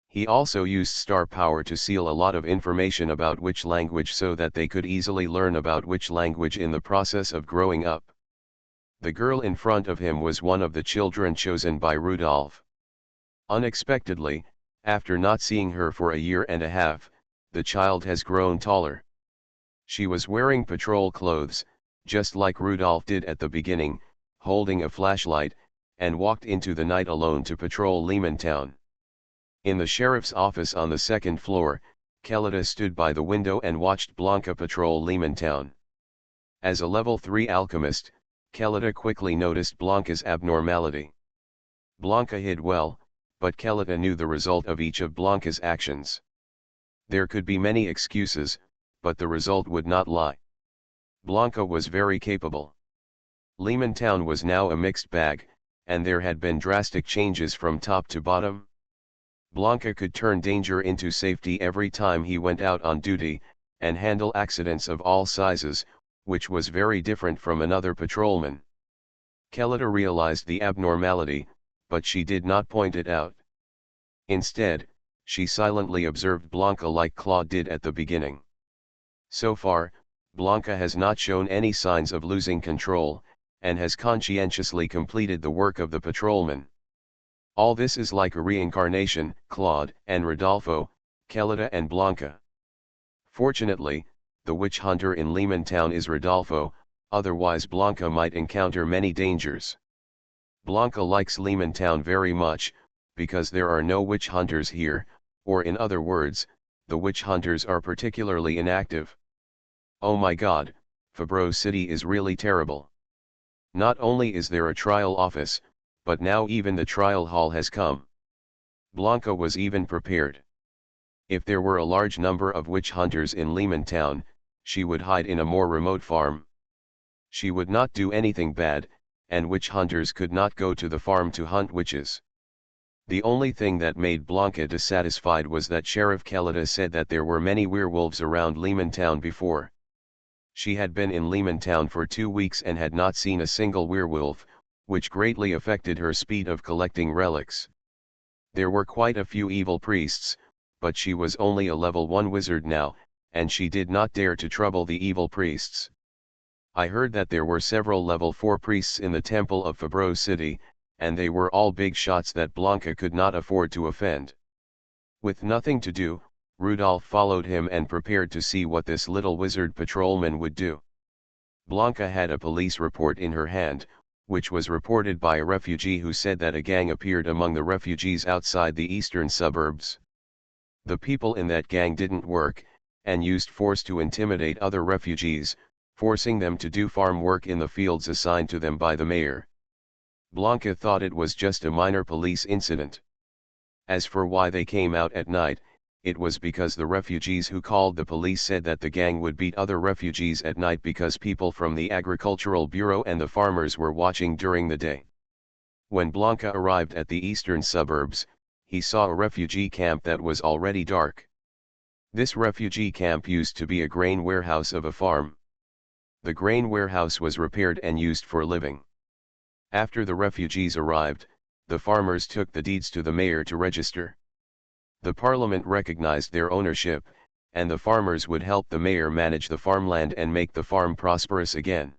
He also used star power to seal a lot of information about which language so that they could easily learn about which language in the process of growing up. The girl in front of him was one of the children chosen by Rudolph. Unexpectedly, after not seeing her for a year and a half, the child has grown taller. She was wearing patrol clothes, just like Rudolph did at the beginning, holding a flashlight, and walked into the night alone to patrol Lehman Town. In the sheriff's office on the second floor, Kelita stood by the window and watched Blanca patrol Lehman Town. As a level 3 alchemist, Kelita quickly noticed Blanca's abnormality. Blanca hid well, but Kelita knew the result of each of Blanca's actions. There could be many excuses, but the result would not lie. Blanca was very capable. Lehman Town was now a mixed bag, and there had been drastic changes from top to bottom. Blanca could turn danger into safety every time he went out on duty, and handle accidents of all sizes, which was very different from another patrolman. Kelita realized the abnormality, but she did not point it out. Instead, she silently observed Blanca like Claude did at the beginning. So far, Blanca has not shown any signs of losing control, and has conscientiously completed the work of the patrolman. All this is like a reincarnation, Claude and Rodolfo, Kelita and Blanca. Fortunately, the witch hunter in Lehman Town is Rodolfo, otherwise Blanca might encounter many dangers. Blanca likes Lehman Town very much, because there are no witch hunters here, or in other words, the witch hunters are particularly inactive. Oh my god, Fabro City is really terrible. Not only is there a trial office, but now even the trial hall has come. Blanca was even prepared. If there were a large number of witch hunters in Lehman Town, she would hide in a more remote farm. She would not do anything bad, and witch hunters could not go to the farm to hunt witches. The only thing that made Blanca dissatisfied was that Sheriff Kelita said that there were many werewolves around Lehman Town before. She had been in Lehman Town for 2 weeks and had not seen a single werewolf, which greatly affected her speed of collecting relics. There were quite a few evil priests, but she was only a level 1 wizard now, and she did not dare to trouble the evil priests. I heard that there were several level 4 priests in the temple of Fabro City, and they were all big shots that Blanca could not afford to offend. With nothing to do, Rudolph followed him and prepared to see what this little wizard patrolman would do. Blanca had a police report in her hand, which was reported by a refugee who said that a gang appeared among the refugees outside the eastern suburbs. The people in that gang didn't work, and used force to intimidate other refugees, forcing them to do farm work in the fields assigned to them by the mayor. Blanca thought it was just a minor police incident. As for why they came out at night, it was because the refugees who called the police said that the gang would beat other refugees at night because people from the Agricultural Bureau and the farmers were watching during the day. When Blanca arrived at the eastern suburbs, he saw a refugee camp that was already dark. This refugee camp used to be a grain warehouse of a farm. The grain warehouse was repaired and used for living. After the refugees arrived, the farmers took the deeds to the mayor to register. The parliament recognized their ownership, and the farmers would help the mayor manage the farmland and make the farm prosperous again.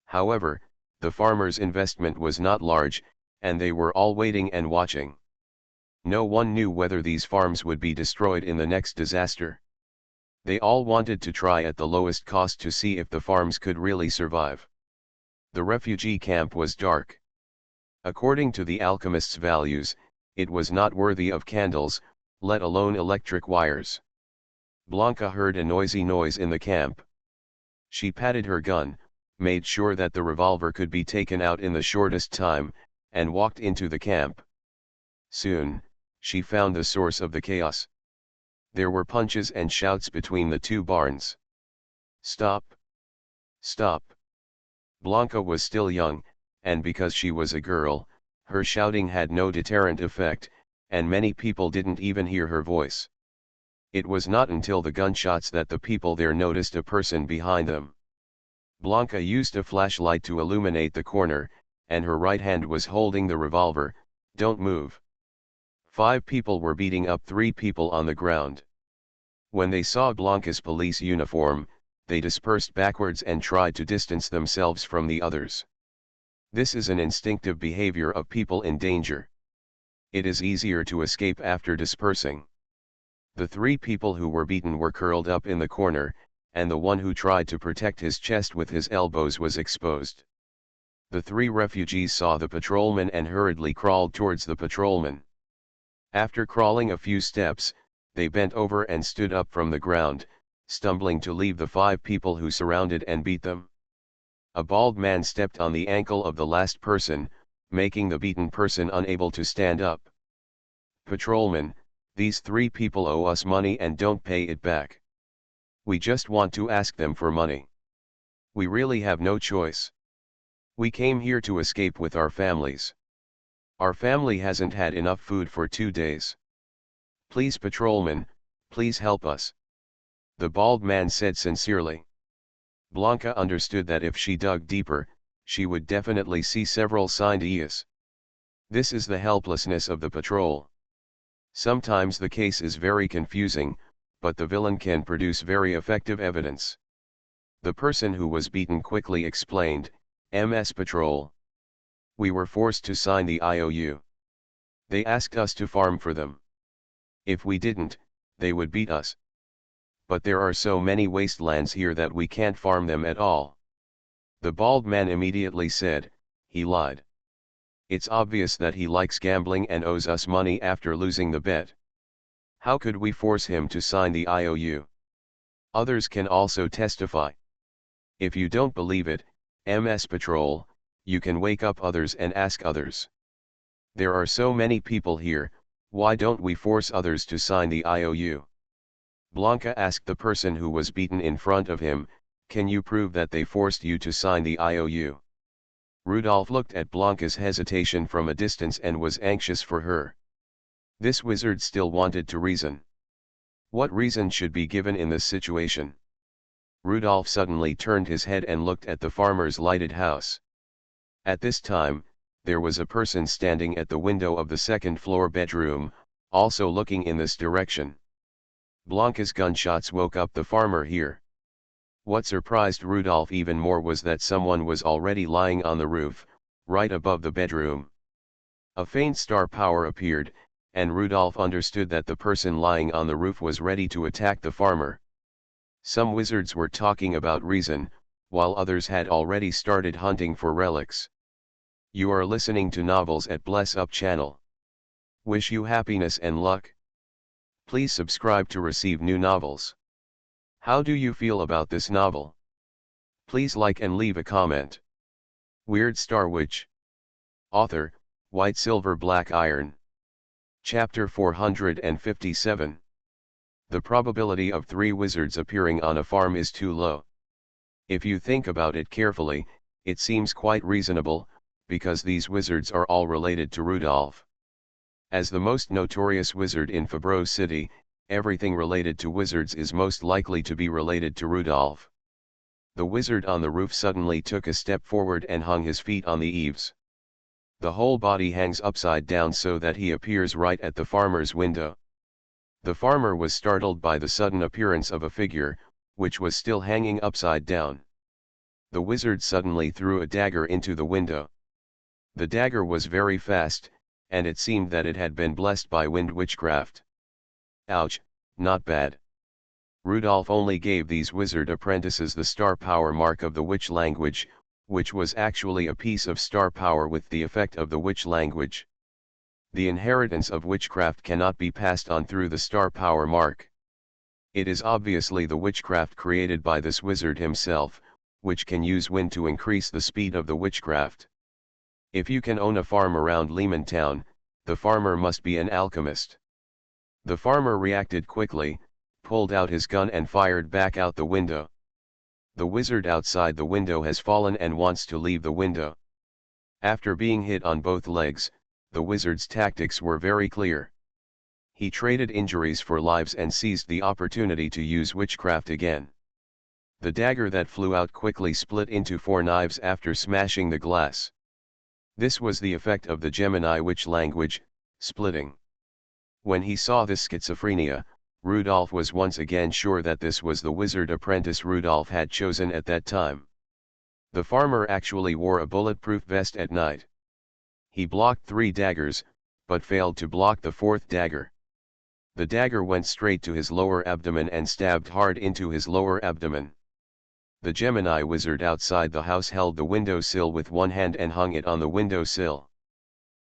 However, the farmers' investment was not large, and they were all waiting and watching. No one knew whether these farms would be destroyed in the next disaster. They all wanted to try at the lowest cost to see if the farms could really survive. The refugee camp was dark. According to the alchemist's values, it was not worthy of candles, let alone electric wires. Blanca heard a noisy noise in the camp. She patted her gun, made sure that the revolver could be taken out in the shortest time, and walked into the camp. Soon, she found the source of the chaos. There were punches and shouts between the two barns. "Stop! Stop!" Blanca was still young, and because she was a girl, her shouting had no deterrent effect, and many people didn't even hear her voice. It was not until the gunshots that the people there noticed a person behind them. Blanca used a flashlight to illuminate the corner, and her right hand was holding the revolver. "Don't move." 5 people were beating up 3 people on the ground. When they saw Blanca's police uniform, they dispersed backwards and tried to distance themselves from the others. This is an instinctive behavior of people in danger. It is easier to escape after dispersing. The 3 people who were beaten were curled up in the corner, and the one who tried to protect his chest with his elbows was exposed. The 3 refugees saw the patrolman and hurriedly crawled towards the patrolman. After crawling a few steps, they bent over and stood up from the ground, stumbling to leave the 5 people who surrounded and beat them. A bald man stepped on the ankle of the last person, making the beaten person unable to stand up. "Patrolman, these 3 people owe us money and don't pay it back. We just want to ask them for money. We really have no choice. We came here to escape with our families. Our family hasn't had enough food for 2 days. Please patrolman, please help us," the bald man said sincerely. Blanca understood that if she dug deeper, she would definitely see several signs. This is the helplessness of the patrol. Sometimes the case is very confusing, but the villain can produce very effective evidence. The person who was beaten quickly explained, "MS Patrol. We were forced to sign the IOU. They asked us to farm for them. If we didn't, they would beat us. But there are so many wastelands here that we can't farm them at all." The bald man immediately said, "He lied. It's obvious that he likes gambling and owes us money after losing the bet. How could we force him to sign the IOU? Others can also testify. If you don't believe it, MS Patrol, you can wake up others and ask others. There are so many people here, why don't we force others to sign the IOU?" Blanca asked the person who was beaten in front of him, "Can you prove that they forced you to sign the IOU?" Rudolph looked at Blanca's hesitation from a distance and was anxious for her. This wizard still wanted to reason. What reason should be given in this situation? Rudolph suddenly turned his head and looked at the farmer's lighted house. At this time, there was a person standing at the window of the 2nd floor bedroom, also looking in this direction. Blanca's gunshots woke up the farmer here. What surprised Rudolph even more was that someone was already lying on the roof, right above the bedroom. A faint star power appeared, and Rudolph understood that the person lying on the roof was ready to attack the farmer. Some wizards were talking about reason, while others had already started hunting for relics. You are listening to Novels at Bless Up channel. Wish you happiness and luck. Please subscribe to receive new novels. How do you feel about this novel? Please like and leave a comment. Weird Star Witch. Author, White Silver Black Iron. Chapter 457. The probability of 3 wizards appearing on a farm is too low. If you think about it carefully, it seems quite reasonable, because these wizards are all related to Rudolph. As the most notorious wizard in Fabro City, Everything related to wizards is most likely to be related to Rudolph. The wizard on the roof suddenly took a step forward and hung his feet on the eaves. The whole body hangs upside down so that he appears right at the farmer's window. The farmer was startled by the sudden appearance of a figure, which was still hanging upside down. The wizard suddenly threw a dagger into the window. The dagger was very fast, and it seemed that it had been blessed by wind witchcraft. Ouch, not bad. Rudolph only gave these wizard apprentices the star power mark of the witch language, which was actually a piece of star power with the effect of the witch language. The inheritance of witchcraft cannot be passed on through the star power mark. It is obviously the witchcraft created by this wizard himself, which can use wind to increase the speed of the witchcraft. If you can own a farm around Lehman Town, the farmer must be an alchemist. The farmer reacted quickly, pulled out his gun and fired back out the window. The wizard outside the window has fallen and wants to leave the window. After being hit on both legs, the wizard's tactics were very clear. He traded injuries for lives and seized the opportunity to use witchcraft again. The dagger that flew out quickly split into 4 knives after smashing the glass. This was the effect of the Gemini witch language, splitting. When he saw this schizophrenia, Rudolph was once again sure that this was the wizard apprentice Rudolph had chosen at that time. The farmer actually wore a bulletproof vest at night. He blocked 3 daggers, but failed to block the 4th dagger. The dagger went straight to his lower abdomen and stabbed hard into his lower abdomen. The Gemini wizard outside the house held the windowsill with one hand and hung it on the windowsill.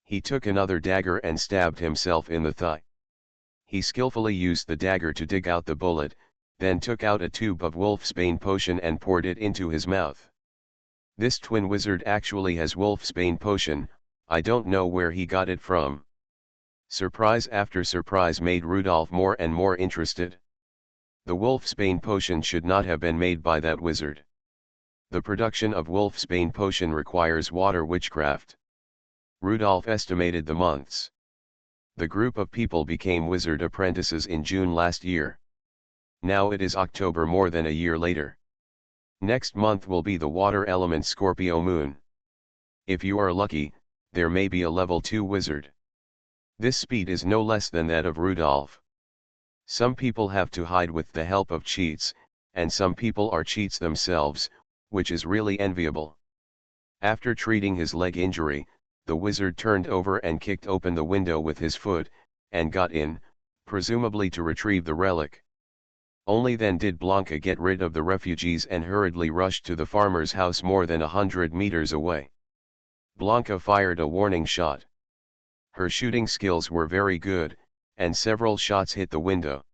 He took another dagger and stabbed himself in the thigh. He skillfully used the dagger to dig out the bullet, then took out a tube of wolfsbane potion and poured it into his mouth. This twin wizard actually has wolfsbane potion, I don't know where he got it from. Surprise after surprise made Rudolph more and more interested. The wolfsbane potion should not have been made by that wizard. The production of wolfsbane potion requires water witchcraft. Rudolph estimated the months. The group of people became wizard apprentices in June last year. Now it is October, more than a year later. Next month will be the water element Scorpio moon. If you are lucky, there may be a level 2 wizard. This speed is no less than that of Rudolph. Some people have to hide with the help of cheats, and some people are cheats themselves, which is really enviable. After treating his leg injury, the wizard turned over and kicked open the window with his foot, and got in, presumably to retrieve the relic. Only then did Blanca get rid of the refugees and hurriedly rushed to the farmer's house more than 100 meters away. Blanca fired a warning shot. Her shooting skills were very good, and several shots hit the window.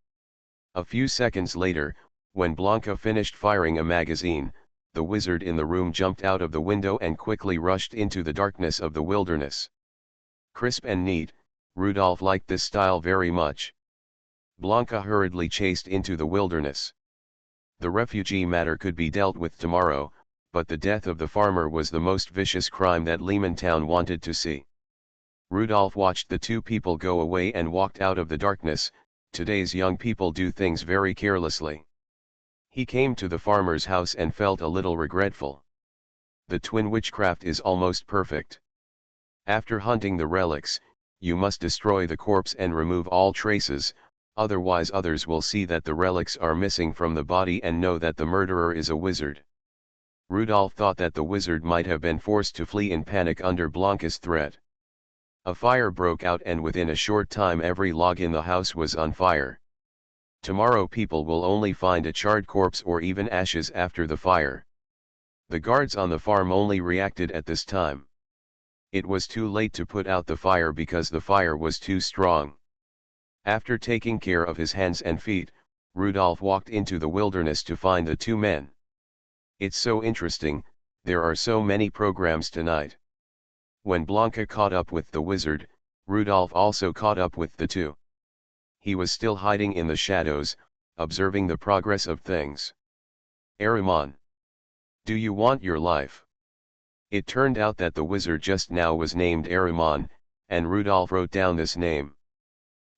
A few seconds later, when Blanca finished firing a magazine, the wizard in the room jumped out of the window and quickly rushed into the darkness of the wilderness. Crisp and neat, Rudolph liked this style very much. Blanca hurriedly chased into the wilderness. The refugee matter could be dealt with tomorrow, but the death of the farmer was the most vicious crime that Lehman Town wanted to see. Rudolph watched the 2 people go away and walked out of the darkness. Today's young people do things very carelessly. He came to the farmer's house and felt a little regretful. The twin witchcraft is almost perfect. After hunting the relics, you must destroy the corpse and remove all traces, otherwise others will see that the relics are missing from the body and know that the murderer is a wizard. Rudolph thought that the wizard might have been forced to flee in panic under Blanca's threat. A fire broke out and within a short time every log in the house was on fire. Tomorrow people will only find a charred corpse or even ashes after the fire. The guards on the farm only reacted at this time. It was too late to put out the fire because the fire was too strong. After taking care of his hands and feet, Rudolph walked into the wilderness to find the 2 men. It's so interesting, there are so many programs tonight. When Blanca caught up with the wizard, Rudolph also caught up with the 2. He was still hiding in the shadows, observing the progress of things. Ahriman. Do you want your life? It turned out that the wizard just now was named Ahriman, and Rudolph wrote down this name.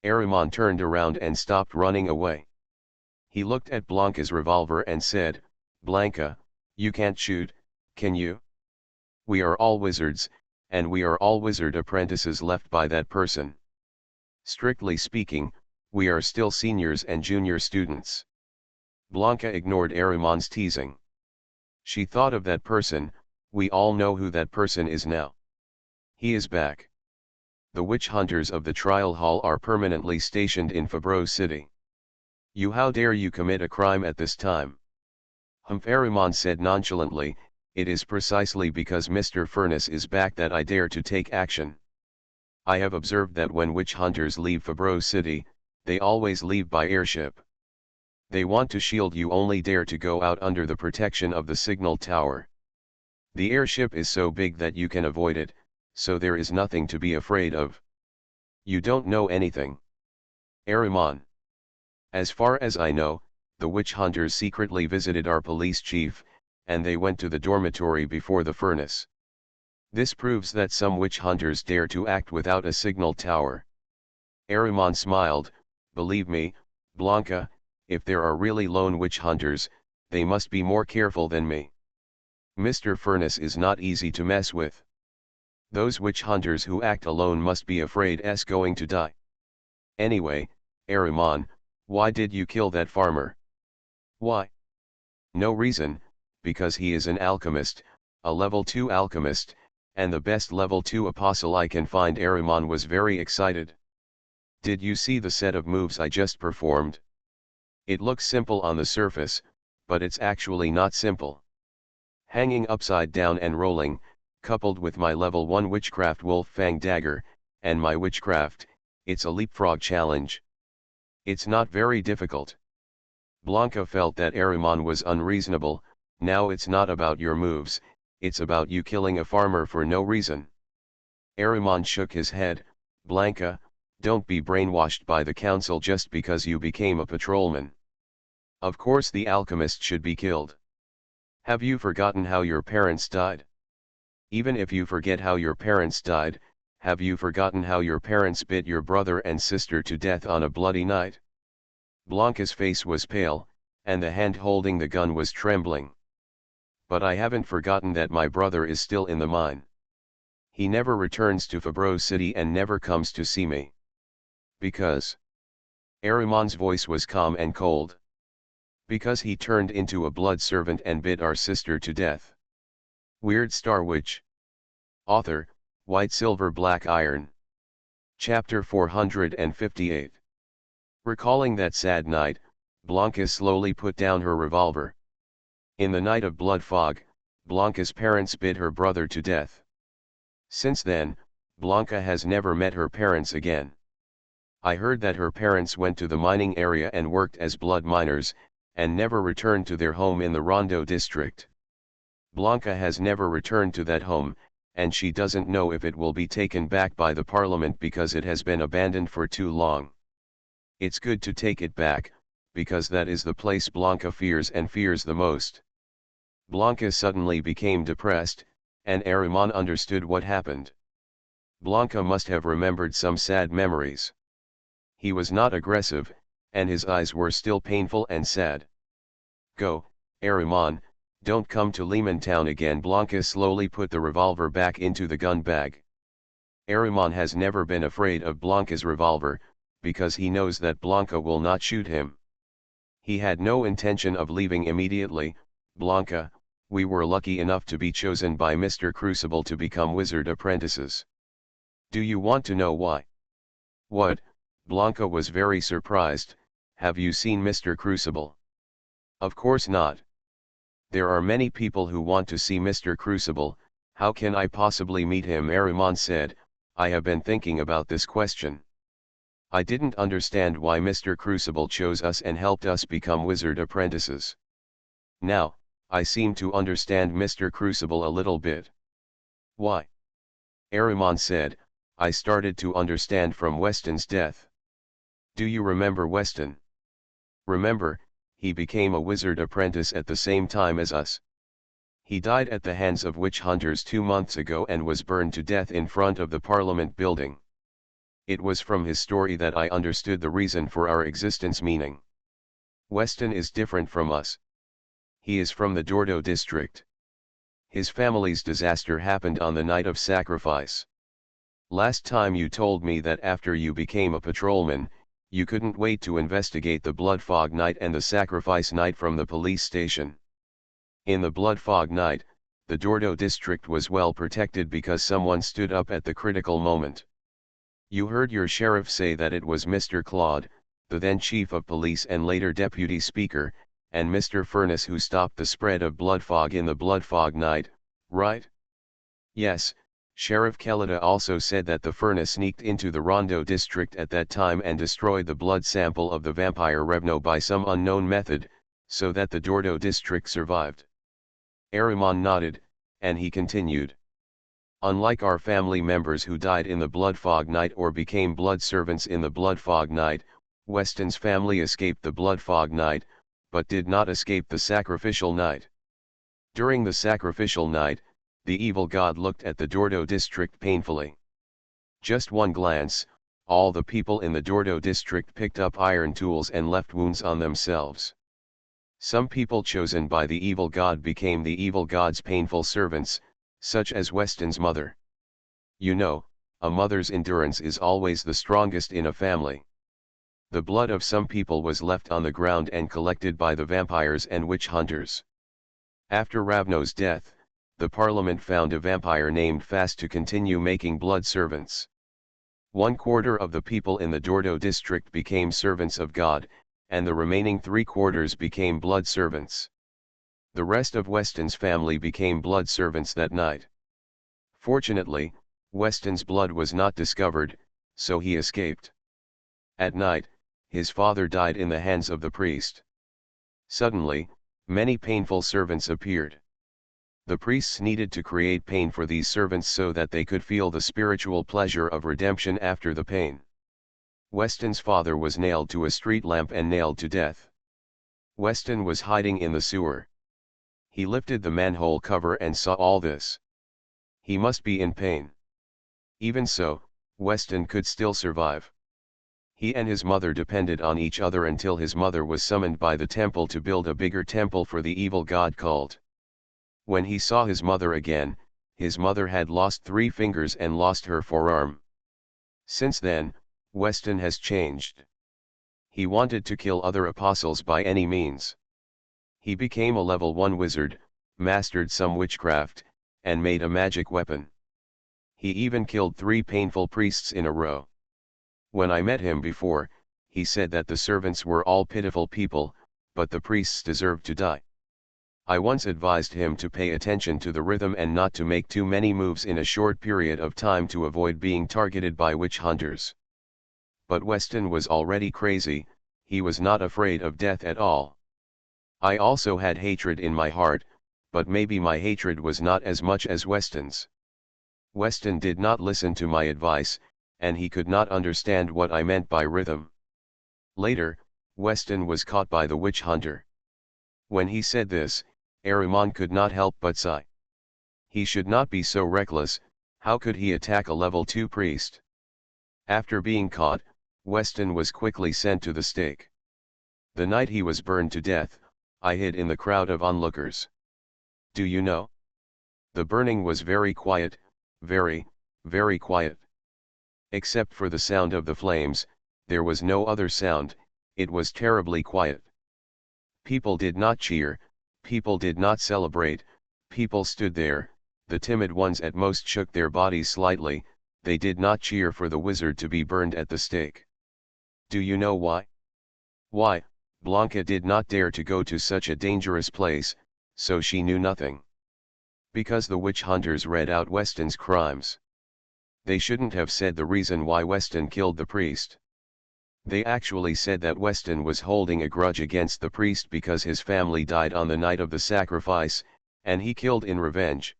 Ahriman turned around and stopped running away. He looked at Blanca's revolver and said, "Blanca, you can't shoot, can you? We are all wizards, and we are all wizard apprentices left by that person. Strictly speaking, we are still seniors and junior students." Blanca ignored Ahriman's teasing. She thought of that person. We all know who that person is now. He is back. The witch hunters of the trial hall are permanently stationed in Fabreau City. How dare you commit a crime at this time? Ahriman said nonchalantly, "It is precisely because Mr. Furness is back that I dare to take action. I have observed that when witch hunters leave Fabreau City, they always leave by airship. They want to shield you, only dare to go out under the protection of the signal tower. The airship is so big that you can avoid it, so there is nothing to be afraid of. You don't know anything, Ahriman. As far as I know, the witch hunters secretly visited our police chief, and they went to the dormitory before the furnace. This proves that some witch hunters dare to act without a signal tower." Ahriman smiled. "Believe me, Blanca, if there are really lone witch hunters, they must be more careful than me. Mr. Furness is not easy to mess with. Those witch hunters who act alone must be afraid going to die. Anyway, Ahriman, why did you kill that farmer?" "Why? No reason, because he is an alchemist, a level 2 alchemist, and the best level 2 apostle I can find." Ahriman was very excited. "Did you see the set of moves I just performed? It looks simple on the surface, but it's actually not simple. Hanging upside down and rolling, coupled with my level 1 witchcraft wolf fang dagger, and my witchcraft, it's a leapfrog challenge. It's not very difficult." Blanca felt that Ahriman was unreasonable. "Now it's not about your moves, it's about you killing a farmer for no reason." Ahriman shook his head. "Blanca, don't be brainwashed by the council just because you became a patrolman. Of course the alchemist should be killed. Have you forgotten how your parents died? Even if you forget how your parents died, have you forgotten how your parents bit your brother and sister to death on a bloody night?" Blanca's face was pale, and the hand holding the gun was trembling. "But I haven't forgotten that my brother is still in the mine. He never returns to Fabreau City and never comes to see me. Because..." Ahriman's voice was calm and cold. "Because he turned into a blood servant and bit our sister to death." Weird Star Witch. Author, White Silver Black Iron. Chapter 458. Recalling that sad night, Blanca slowly put down her revolver. In the night of blood fog, Blanca's parents bit her brother to death. Since then, Blanca has never met her parents again. I heard that her parents went to the mining area and worked as blood miners, and never returned to their home in the Rondo district. Blanca has never returned to that home, and she doesn't know if it will be taken back by the parliament because it has been abandoned for too long. It's good to take it back, because that is the place Blanca fears the most. Blanca suddenly became depressed, and Ahriman understood what happened. Blanca must have remembered some sad memories. He was not aggressive, and his eyes were still painful and sad. "Go, Ahriman, don't come to Lehman Town again." Blanca slowly put the revolver back into the gun bag. Ahriman has never been afraid of Blanca's revolver, because he knows that Blanca will not shoot him. He had no intention of leaving immediately. "Blanca, we were lucky enough to be chosen by Mr. Crucible to become wizard apprentices. Do you want to know why?" "What?" Blanca was very surprised. "Have you seen Mr. Crucible?" "Of course not. There are many people who want to see Mr. Crucible. How can I possibly meet him?" Ahriman said. "I have been thinking about this question. I didn't understand why Mr. Crucible chose us and helped us become wizard apprentices. Now, I seem to understand Mr. Crucible a little bit." "Why?" Ahriman said. "I started to understand from Weston's death. Do you remember Weston?" "Remember, he became a wizard apprentice at the same time as us. He died at the hands of witch hunters 2 months ago and was burned to death in front of the Parliament building. It was from his story that I understood the reason for our existence meaning. Weston is different from us. He is from the Dordo district. His family's disaster happened on the night of sacrifice. Last time you told me that after you became a patrolman, you couldn't wait to investigate the blood fog night and the sacrifice night from the police station. In the blood fog night, the Dordo district was well protected because someone stood up at the critical moment. You heard your sheriff say that it was Mr. Claude, the then chief of police and later deputy speaker, and Mr. Furness who stopped the spread of blood fog in the blood fog night, right? Yes, Sheriff Kellida also said that the Furness sneaked into the Rondo district at that time and destroyed the blood sample of the vampire Revno by some unknown method, so that the Dordo district survived. Ahriman nodded, and he continued. Unlike our family members who died in the blood fog night or became blood servants in the blood fog night, Weston's family escaped the blood fog night, but did not escape the sacrificial night. During the sacrificial night, the evil god looked at the Dordo district painfully. Just one glance, all the people in the Dordo district picked up iron tools and left wounds on themselves. Some people chosen by the evil god became the evil god's painful servants, such as Weston's mother. You know, a mother's endurance is always the strongest in a family. The blood of some people was left on the ground and collected by the vampires and witch hunters. After Ravno's death, the parliament found a vampire named Fast to continue making blood servants. 1/4 of the people in the Dordo district became servants of God, and the remaining 3/4 became blood servants. The rest of Weston's family became blood servants that night. Fortunately, Weston's blood was not discovered, so he escaped. At night, his father died in the hands of the priest. Suddenly, many painful servants appeared. The priests needed to create pain for these servants so that they could feel the spiritual pleasure of redemption after the pain. Weston's father was nailed to a street lamp and nailed to death. Weston was hiding in the sewer. He lifted the manhole cover and saw all this. He must be in pain. Even so, Weston could still survive. He and his mother depended on each other until his mother was summoned by the temple to build a bigger temple for the evil god cult. When he saw his mother again, his mother had lost 3 fingers and lost her forearm. Since then, Weston has changed. He wanted to kill other apostles by any means. He became a level 1 wizard, mastered some witchcraft, and made a magic weapon. He even killed 3 painful priests in a row. When I met him before, he said that the servants were all pitiful people, but the priests deserved to die. I once advised him to pay attention to the rhythm and not to make too many moves in a short period of time to avoid being targeted by witch hunters. But Weston was already crazy, he was not afraid of death at all. I also had hatred in my heart, but maybe my hatred was not as much as Weston's. Weston did not listen to my advice, and he could not understand what I meant by rhythm. Later, Weston was caught by the witch hunter. When he said this, Ahriman could not help but sigh. He should not be so reckless, how could he attack a level 2 priest? After being caught, Weston was quickly sent to the stake. The night he was burned to death, I hid in the crowd of onlookers. Do you know? The burning was very quiet, very, very quiet. Except for the sound of the flames, there was no other sound, it was terribly quiet. People did not cheer, people did not celebrate, people stood there, the timid ones at most shook their bodies slightly, they did not cheer for the wizard to be burned at the stake. Do you know why? Why, Blanca did not dare to go to such a dangerous place, so she knew nothing. Because the witch hunters read out Weston's crimes. They shouldn't have said the reason why Weston killed the priest. They actually said that Weston was holding a grudge against the priest because his family died on the night of the sacrifice, and he killed in revenge.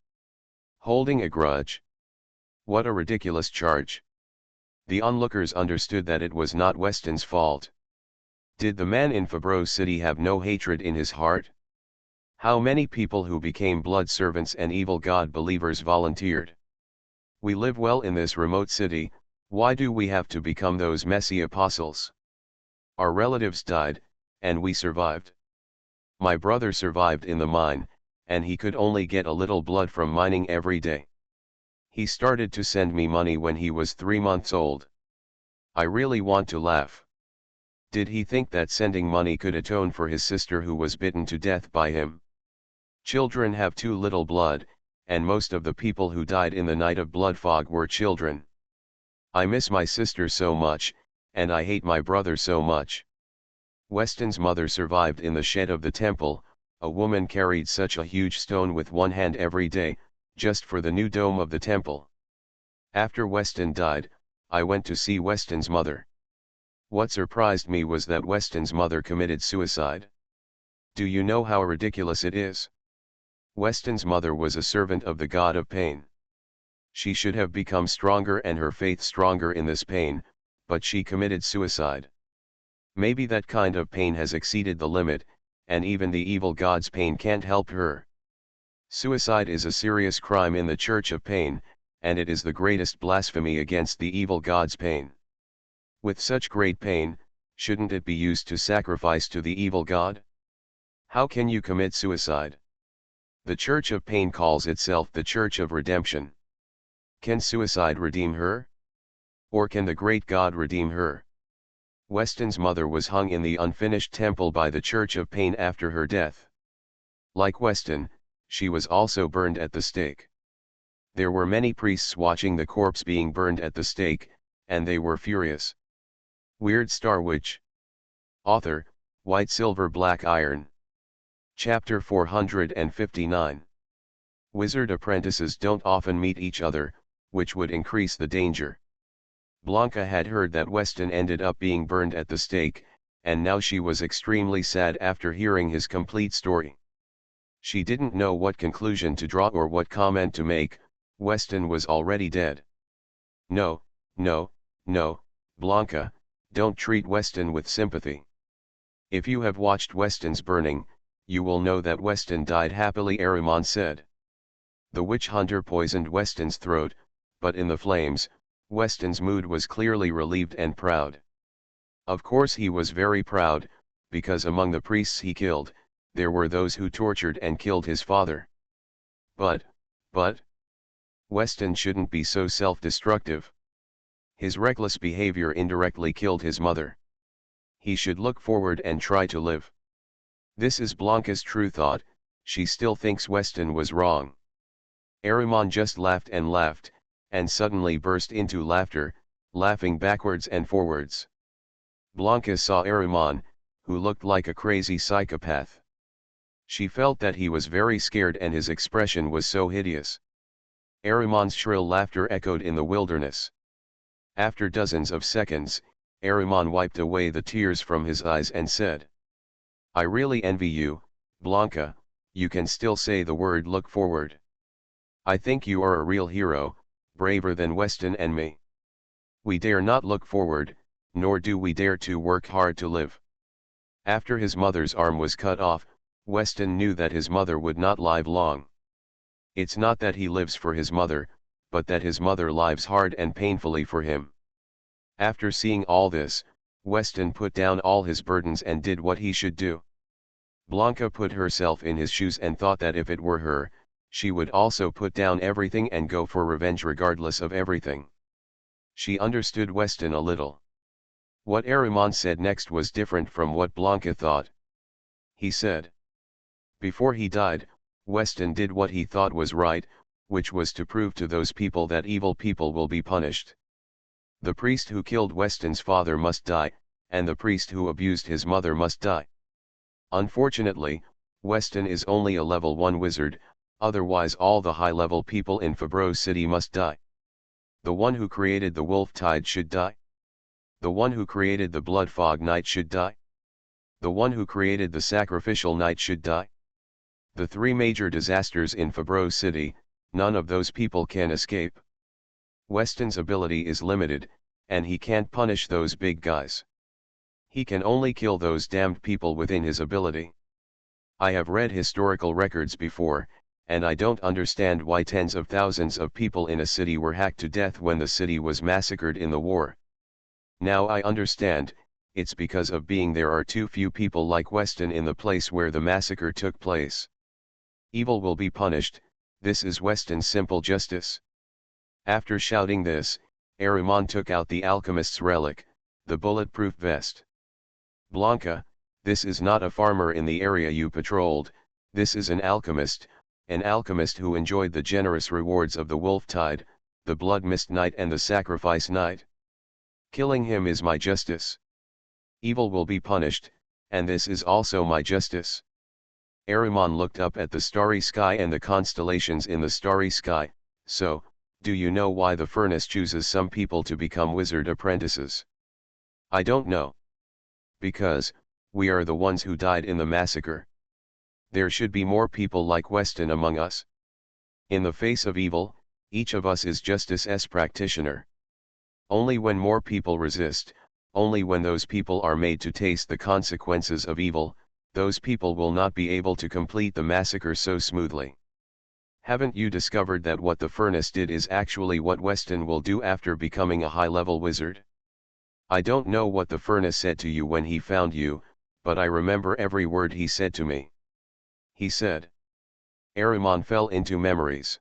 Holding a grudge? What a ridiculous charge. The onlookers understood that it was not Weston's fault. Did the man in Fabreau City have no hatred in his heart? How many people who became blood servants and evil god believers volunteered? We live well in this remote city, Why do we have to become those messy apostles? Our relatives died, and we survived. My brother survived in the mine, and he could only get a little blood from mining every day. He started to send me money when he was 3 months old. I really want to laugh. Did he think that sending money could atone for his sister who was bitten to death by him? Children have too little blood, and most of the people who died in the night of blood fog were children. I miss my sister so much, and I hate my brother so much. Weston's mother survived in the shed of the temple. A woman carried such a huge stone with one hand every day, just for the new dome of the temple. After Weston died, I went to see Weston's mother. What surprised me was that Weston's mother committed suicide. Do you know how ridiculous it is? Weston's mother was a servant of the god of pain. She should have become stronger and her faith stronger in this pain, but she committed suicide. Maybe that kind of pain has exceeded the limit, and even the evil god's pain can't help her. Suicide is a serious crime in the Church of Pain, and it is the greatest blasphemy against the evil god's pain. With such great pain, shouldn't it be used to sacrifice to the evil god? How can you commit suicide? The Church of Pain calls itself the Church of Redemption. Can suicide redeem her? Or can the great God redeem her? Weston's mother was hung in the unfinished temple by the Church of Pain after her death. Like Weston, she was also burned at the stake. There were many priests watching the corpse being burned at the stake, and they were furious. Weird Star Witch. Author, White Silver Black Iron. Chapter 459. Wizard apprentices don't often meet each other, which would increase the danger. Blanca had heard that Weston ended up being burned at the stake, and now she was extremely sad after hearing his complete story. She didn't know what conclusion to draw or what comment to make. Weston was already dead. No, no, no, Blanca, don't treat Weston with sympathy. If you have watched Weston's burning, you will know that Weston died happily, Ahriman said. The witch hunter poisoned Weston's throat, but in the flames, Weston's mood was clearly relieved and proud. Of course he was very proud, because among the priests he killed, there were those who tortured and killed his father. But, Weston shouldn't be so self-destructive. His reckless behavior indirectly killed his mother. He should look forward and try to live. This is Blanca's true thought. She still thinks Weston was wrong. Ahriman just laughed, and suddenly burst into laughter, laughing backwards and forwards. Blanca saw Ahriman, who looked like a crazy psychopath. She felt that he was very scared and his expression was so hideous. Ahriman's shrill laughter echoed in the wilderness. After dozens of seconds, Ahriman wiped away the tears from his eyes and said, "I really envy you, Blanca, you can still say the word look forward. I think you are a real hero, braver than Weston and me. We dare not look forward, nor do we dare to work hard to live." After his mother's arm was cut off, Weston knew that his mother would not live long. It's not that he lives for his mother, but that his mother lives hard and painfully for him. After seeing all this, Weston put down all his burdens and did what he should do. Blanca put herself in his shoes and thought that if it were her, she would also put down everything and go for revenge regardless of everything. She understood Weston a little. What Ahriman said next was different from what Blanca thought. He said, before he died, Weston did what he thought was right, which was to prove to those people that evil people will be punished. The priest who killed Weston's father must die, and the priest who abused his mother must die. Unfortunately, Weston is only a level 1 wizard, otherwise all the high-level people in Fabro City must die. The one who created the wolf tide should die. The one who created the blood fog night should die. The one who created the sacrificial night should die. The 3 major disasters in Fabro City, none of those people can escape. Weston's ability is limited, and he can't punish those big guys. He can only kill those damned people within his ability. I have read historical records before, and I don't understand why tens of thousands of people in a city were hacked to death when the city was massacred in the war. Now I understand, it's because of being there are too few people like Weston in the place where the massacre took place. Evil will be punished, this is Weston's simple justice. After shouting this, Ahriman took out the alchemist's relic, the bulletproof vest. Blanca, this is not a farmer in the area you patrolled, this is an alchemist who enjoyed the generous rewards of the Wolf Tide, the Blood Mist Night and the Sacrifice Night. Killing him is my justice. Evil will be punished, and this is also my justice. Ahriman looked up at the starry sky and the constellations in the starry sky. So, do you know why the furnace chooses some people to become wizard apprentices? I don't know. Because, we are the ones who died in the massacre. There should be more people like Weston among us. In the face of evil, each of us is justice's practitioner. Only when more people resist, only when those people are made to taste the consequences of evil, those people will not be able to complete the massacre so smoothly. Haven't you discovered that what the furnace did is actually what Weston will do after becoming a high-level wizard? I don't know what the furnace said to you when he found you, but I remember every word he said to me. He said. Ahriman fell into memories.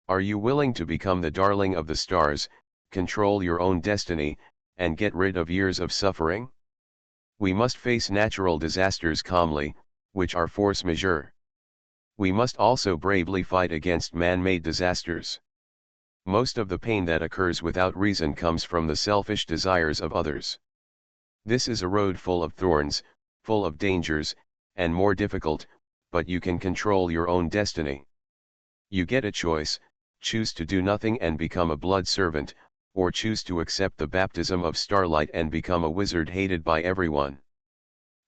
Are you willing to become the darling of the stars, control your own destiny, and get rid of years of suffering? We must face natural disasters calmly, which are force majeure. We must also bravely fight against man-made disasters. Most of the pain that occurs without reason comes from the selfish desires of others. This is a road full of thorns, full of dangers, and more difficult, but you can control your own destiny. You get a choice: choose to do nothing and become a blood servant, or choose to accept the baptism of starlight and become a wizard hated by everyone.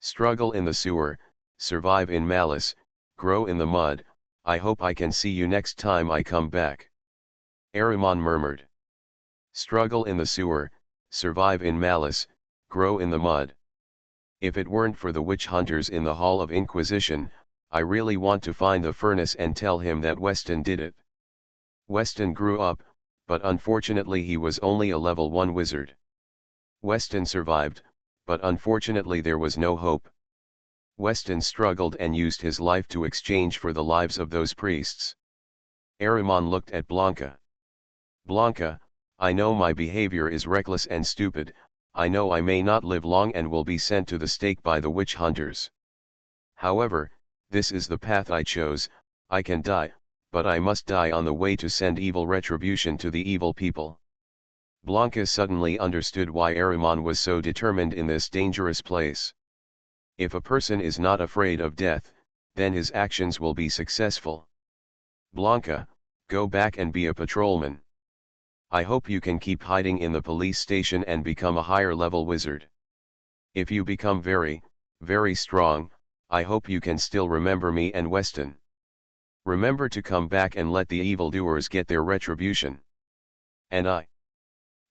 Struggle in the sewer, survive in malice, grow in the mud. I hope I can see you next time I come back. Ahriman murmured. Struggle in the sewer, survive in malice, grow in the mud. If it weren't for the witch hunters in the Hall of Inquisition, I really want to find the furnace and tell him that Weston did it. Weston grew up, but unfortunately he was only a level 1 wizard. Weston survived, but unfortunately there was no hope. Weston struggled and used his life to exchange for the lives of those priests. Ahriman looked at Blanca. Blanca, I know my behavior is reckless and stupid, I know I may not live long and will be sent to the stake by the witch hunters. However, this is the path I chose. I can die, but I must die on the way to send evil retribution to the evil people. Blanca suddenly understood why Ahriman was so determined in this dangerous place. If a person is not afraid of death, then his actions will be successful. Blanca, go back and be a patrolman. I hope you can keep hiding in the police station and become a higher level wizard. If you become very, very strong, I hope you can still remember me and Weston. Remember to come back and let the evildoers get their retribution. And I.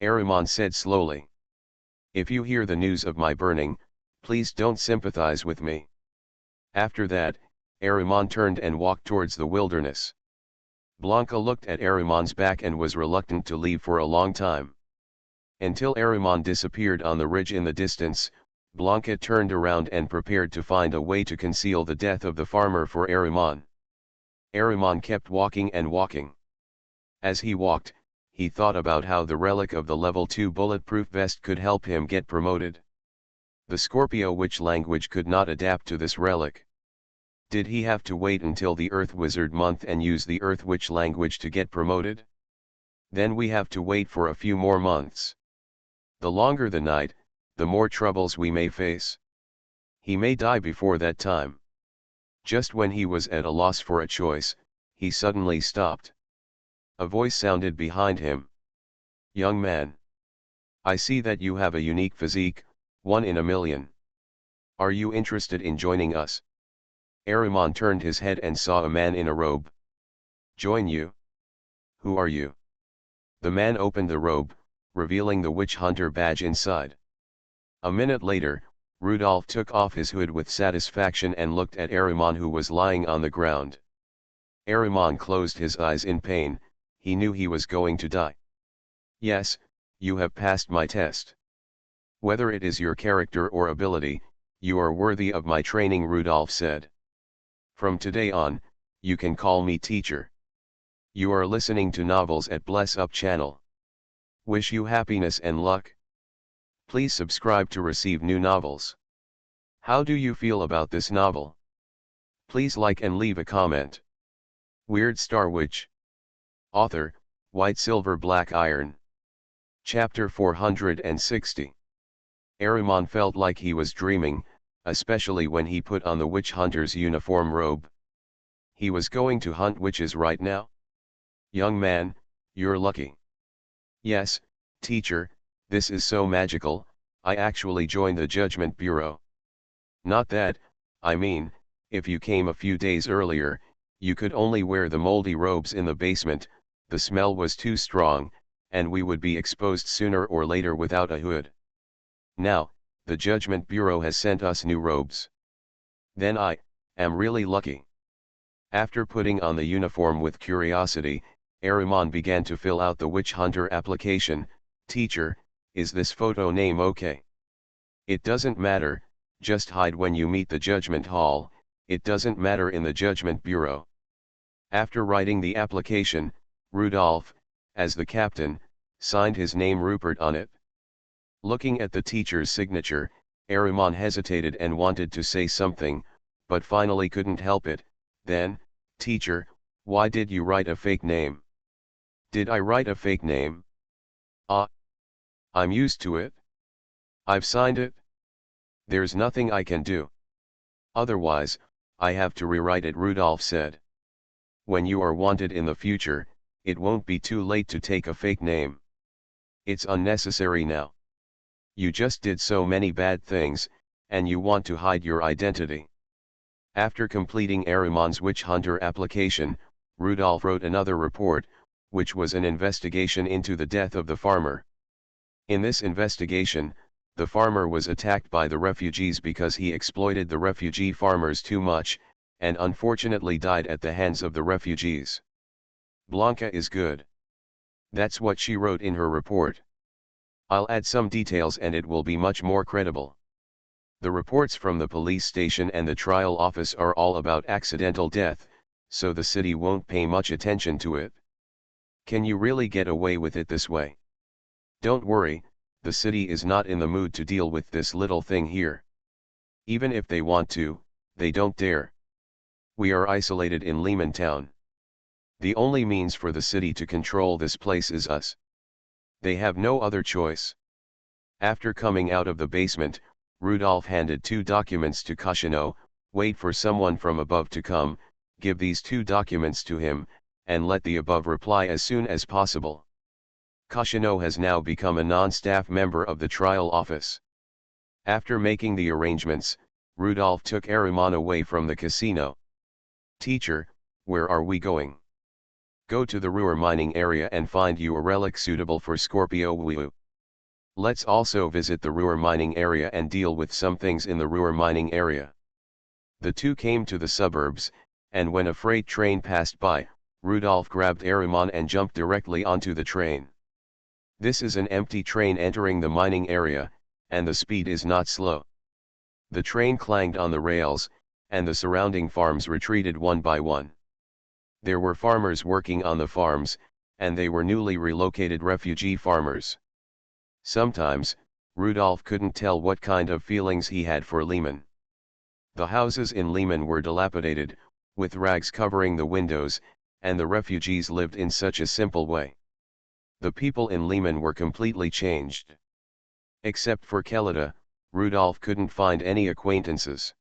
Ahriman said slowly. If you hear the news of my burning, please don't sympathize with me. After that, Ahriman turned and walked towards the wilderness. Blanca looked at Ahriman's back and was reluctant to leave for a long time. Until Ahriman disappeared on the ridge in the distance, Blanca turned around and prepared to find a way to conceal the death of the farmer for Ahriman. Ahriman kept walking and walking. As he walked, he thought about how the relic of the level 2 bulletproof vest could help him get promoted. The Scorpio witch language could not adapt to this relic. Did he have to wait until the Earth Wizard month and use the Earth Witch language to get promoted? Then we have to wait for a few more months. The longer the night, the more troubles we may face. He may die before that time. Just when he was at a loss for a choice, he suddenly stopped. A voice sounded behind him. Young man. I see that you have a unique physique, 1 in a million. Are you interested in joining us? Ahriman turned his head and saw a man in a robe. Join you? Who are you? The man opened the robe, revealing the witch hunter badge inside. A minute later, Rudolph took off his hood with satisfaction and looked at Ahriman, who was lying on the ground. Ahriman closed his eyes in pain, he knew he was going to die. Yes, you have passed my test. Whether it is your character or ability, you are worthy of my training, Rudolph said. From today on, you can call me teacher. You are listening to Novels at Bless Up channel. Wish you happiness and luck. Please subscribe to receive new novels. How do you feel about this novel? Please like and leave a comment. Weird Star Witch. Author, White Silver Black Iron. Chapter 460. Ahriman felt like he was dreaming, especially when he put on the witch hunter's uniform robe. He was going to hunt witches right now? Young man, you're lucky. Yes, teacher, this is so magical, I actually joined the Judgment Bureau. Not that, I mean, if you came a few days earlier, you could only wear the moldy robes in the basement, the smell was too strong, and we would be exposed sooner or later without a hood. Now, the Judgment Bureau has sent us new robes. Then I am really lucky. After putting on the uniform with curiosity, Ahriman began to fill out the witch hunter application. Teacher, is this photo name okay? It doesn't matter, just hide when you meet the Judgment Hall, it doesn't matter in the Judgment Bureau. After writing the application, Rudolph, as the captain, signed his name Rupert on it. Looking at the teacher's signature, Ahriman hesitated and wanted to say something, but finally couldn't help it. Then, teacher, why did you write a fake name? Did I write a fake name? I'm used to it. I've signed it. There's nothing I can do. Otherwise, I have to rewrite it, Rudolph said. When you are wanted in the future, it won't be too late to take a fake name. It's unnecessary now. You just did so many bad things, and you want to hide your identity. After completing Ahriman's witch hunter application, Rudolph wrote another report, which was an investigation into the death of the farmer. In this investigation, the farmer was attacked by the refugees because he exploited the refugee farmers too much, and unfortunately died at the hands of the refugees. Blanca is good. That's what she wrote in her report. I'll add some details and it will be much more credible. The reports from the police station and the trial office are all about accidental death, so the city won't pay much attention to it. Can you really get away with it this way? Don't worry, the city is not in the mood to deal with this little thing here. Even if they want to, they don't dare. We are isolated in Lehman Town. The only means for the city to control this place is us. They have no other choice. After coming out of the basement, Rudolph handed 2 documents to Xuanhuan. Wait for someone from above to come, give these 2 documents to him, and let the above reply as soon as possible. Xuanhuan has now become a non-staff member of the trial office. After making the arrangements, Rudolph took Ahriman away from the casino. Teacher, where are we going? Go to the Ruhr mining area and find you a relic suitable for Scorpio Wu. Let's also visit the Ruhr mining area and deal with some things in the Ruhr mining area. The 2 came to the suburbs, and when a freight train passed by, Rudolph grabbed Ahriman and jumped directly onto the train. This is an empty train entering the mining area, and the speed is not slow. The train clanged on the rails, and the surrounding farms retreated one by one. There were farmers working on the farms, and they were newly relocated refugee farmers. Sometimes, Rudolph couldn't tell what kind of feelings he had for Lehman. The houses in Lehman were dilapidated, with rags covering the windows, and the refugees lived in such a simple way. The people in Lehman were completely changed. Except for Kelida, Rudolph couldn't find any acquaintances.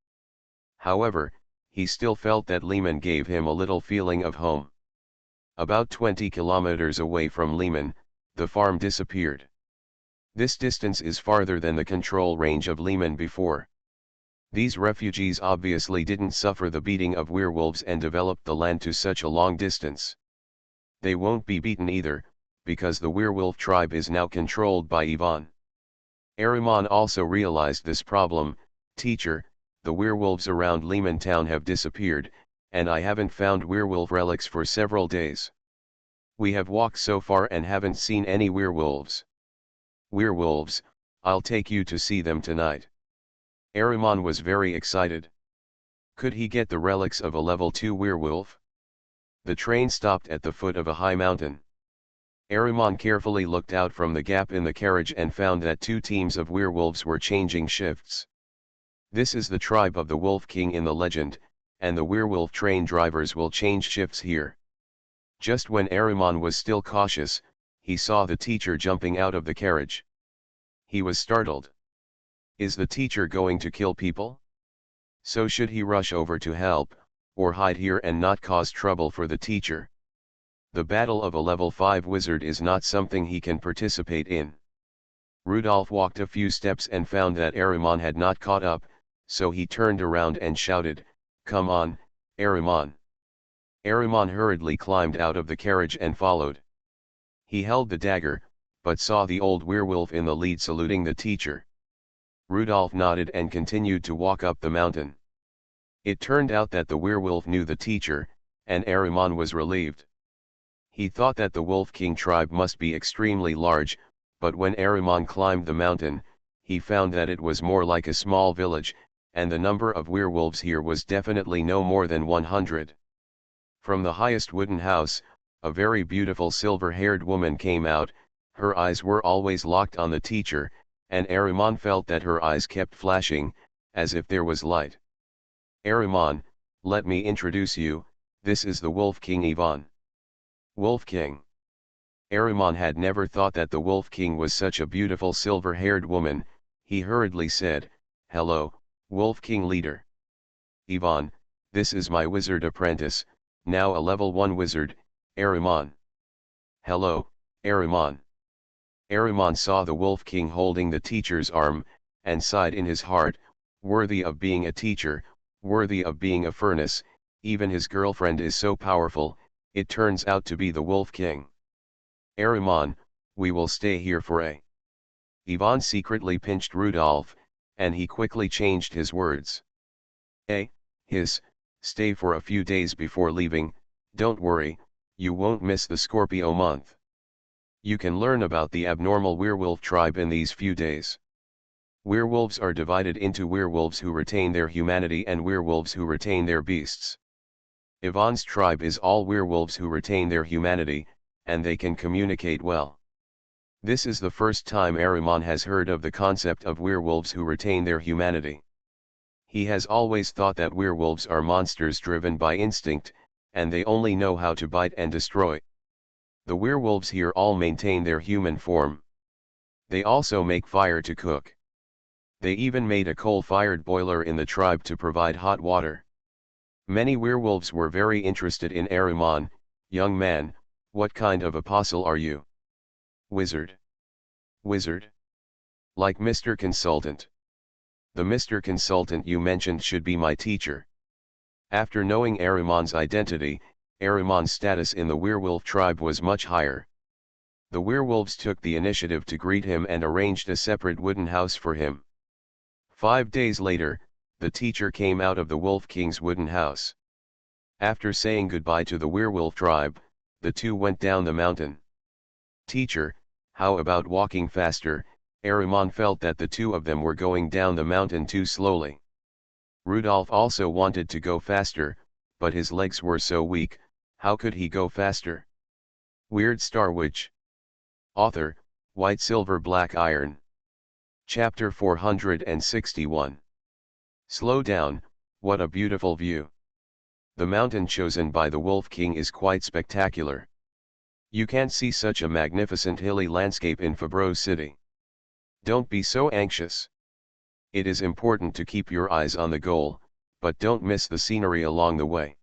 However, he still felt that Lehman gave him a little feeling of home. About 20 kilometers away from Lehman, the farm disappeared. This distance is farther than the control range of Lehman before. These refugees obviously didn't suffer the beating of werewolves and developed the land to such a long distance. They won't be beaten either, because the werewolf tribe is now controlled by Ivan. Ahriman also realized this problem. Teacher, the werewolves around Lehman Town have disappeared, and I haven't found werewolf relics for several days. We have walked so far and haven't seen any werewolves. Werewolves, I'll take you to see them tonight. Ahriman was very excited. Could he get the relics of a level 2 werewolf? The train stopped at the foot of a high mountain. Ahriman carefully looked out from the gap in the carriage and found that 2 teams of werewolves were changing shifts. This is the tribe of the Wolf King in the legend, and the werewolf train drivers will change shifts here. Just when Ahriman was still cautious, he saw the teacher jumping out of the carriage. He was startled. Is the teacher going to kill people? So should he rush over to help, or hide here and not cause trouble for the teacher? The battle of a level 5 wizard is not something he can participate in. Rudolph walked a few steps and found that Ahriman had not caught up, so he turned around and shouted, "Come on, Ahriman." Ahriman hurriedly climbed out of the carriage and followed. He held the dagger, but saw the old werewolf in the lead saluting the teacher. Rudolph nodded and continued to walk up the mountain. It turned out that the werewolf knew the teacher, and Ahriman was relieved. He thought that the Wolf King tribe must be extremely large, but when Ahriman climbed the mountain, he found that it was more like a small village, and the number of werewolves here was definitely no more than 100. From the highest wooden house, a very beautiful silver-haired woman came out. Her eyes were always locked on the teacher, and Ahriman felt that her eyes kept flashing, as if there was light. "Ahriman, let me introduce you, this is the Wolf King Ivan." Wolf King. Ahriman had never thought that the Wolf King was such a beautiful silver-haired woman. He hurriedly said, "Hello, Wolf King leader. Ivan, this is my wizard apprentice, now a level 1 wizard, Ahriman." "Hello, Ahriman." Ahriman saw the Wolf King holding the teacher's arm, and sighed in his heart, worthy of being a teacher, worthy of being a furnace. Even his girlfriend is so powerful, it turns out to be the Wolf King. "Ahriman, we will stay here for a..." Ivan secretly pinched Rudolph, and he quickly changed his words. Stay for a few days before leaving. Don't worry, you won't miss the Scorpio month. You can learn about the abnormal werewolf tribe in these few days. Werewolves are divided into werewolves who retain their humanity and werewolves who retain their beasts. Ivan's tribe is all werewolves who retain their humanity, and they can communicate well. This is the first time Ahriman has heard of the concept of werewolves who retain their humanity. He has always thought that werewolves are monsters driven by instinct, and they only know how to bite and destroy. The werewolves here all maintain their human form. They also make fire to cook. They even made a coal-fired boiler in the tribe to provide hot water. Many werewolves were very interested in Ahriman. "Young man, what kind of apostle are you?" "Wizard." "Wizard? Like Mr. Consultant?" "The Mr. Consultant you mentioned should be my teacher." After knowing Ahriman's identity, Ahriman's status in the werewolf tribe was much higher. The werewolves took the initiative to greet him and arranged a separate wooden house for him. 5 days later, the teacher came out of the Wolf King's wooden house. After saying goodbye to the werewolf tribe, the two went down the mountain. "Teacher, how about walking faster?" Ahriman felt that the two of them were going down the mountain too slowly. Rudolph also wanted to go faster, but his legs were so weak, how could he go faster? Weird Star Witch. Author, White Silver Black Iron. Chapter 461. Slow down, what a beautiful view. The mountain chosen by the Wolf King is quite spectacular. You can't see such a magnificent hilly landscape in Fabreau City. Don't be so anxious. It is important to keep your eyes on the goal, but don't miss the scenery along the way.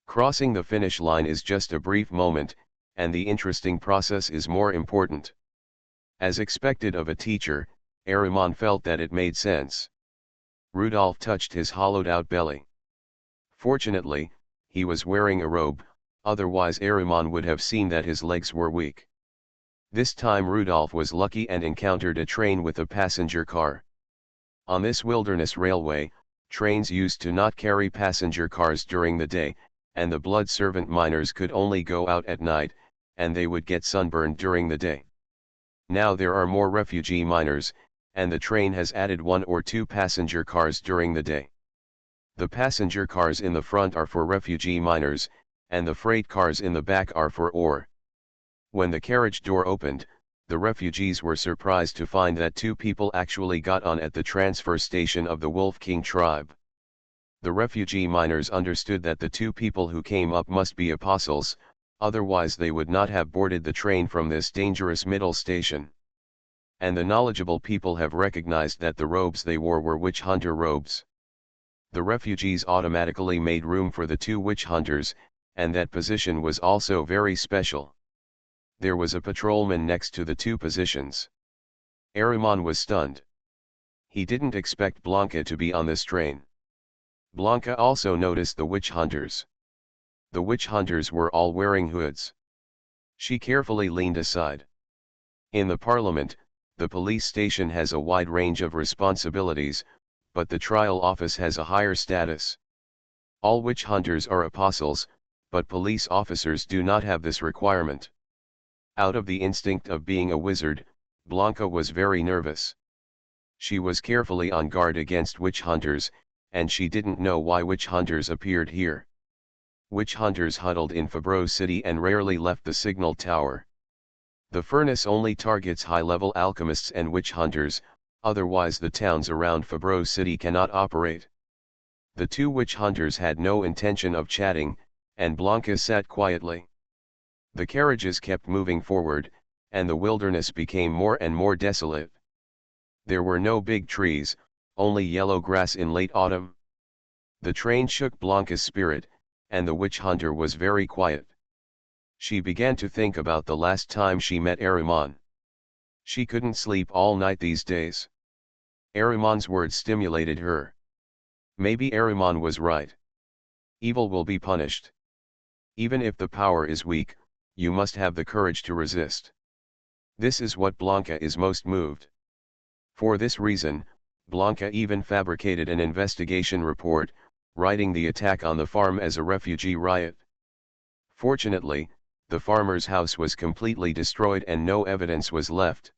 Crossing the finish line is just a brief moment, and the interesting process is more important. As expected of a teacher, Ahriman felt that it made sense. Rudolph touched his hollowed-out belly. Fortunately, he was wearing a robe, otherwise Ahriman would have seen that his legs were weak. This time Rudolph was lucky and encountered a train with a passenger car. On this wilderness railway, Trains used to not carry passenger cars during the day, and the blood servant miners could only go out at night, and they would get sunburned during the day. Now there are more refugee miners, and the train has added 1 or 2 passenger cars during the day. The passenger cars in the front are for refugee miners, and the freight cars in the back are for ore. When the carriage door opened, the refugees were surprised to find that 2 people actually got on at the transfer station of the Wolf King tribe. The refugee miners understood that the 2 people who came up must be apostles, otherwise they would not have boarded the train from this dangerous middle station. And the knowledgeable people have recognized that the robes they wore were witch hunter robes. The refugees automatically made room for the 2 witch hunters, and that position was also very special. There was a patrolman next to the 2 positions. Ahriman was stunned. He didn't expect Blanca to be on this train. Blanca also noticed the witch hunters. The witch hunters were all wearing hoods. She carefully leaned aside. In the parliament, the police station has a wide range of responsibilities, but the trial office has a higher status. All witch hunters are apostles, but police officers do not have this requirement. Out of the instinct of being a wizard, Blanca was very nervous. She was carefully on guard against witch hunters, and she didn't know why witch hunters appeared here. Witch hunters huddled in Fabreau City and rarely left the signal tower. The furnace only targets high-level alchemists and witch hunters, otherwise the towns around Fabreau City cannot operate. The 2 witch hunters had no intention of chatting, and Blanca sat quietly. The carriages kept moving forward, and the wilderness became more and more desolate. There were no big trees, only yellow grass in late autumn. The train shook Blanca's spirit, and the witch hunter was very quiet. She began to think about the last time she met Ahriman. She couldn't sleep all night these days. Ahriman's words stimulated her. Maybe Ahriman was right. Evil will be punished. Even if the power is weak, you must have the courage to resist. This is what Blanca is most moved. For this reason, Blanca even fabricated an investigation report, writing the attack on the farm as a refugee riot. Fortunately, the farmer's house was completely destroyed and no evidence was left.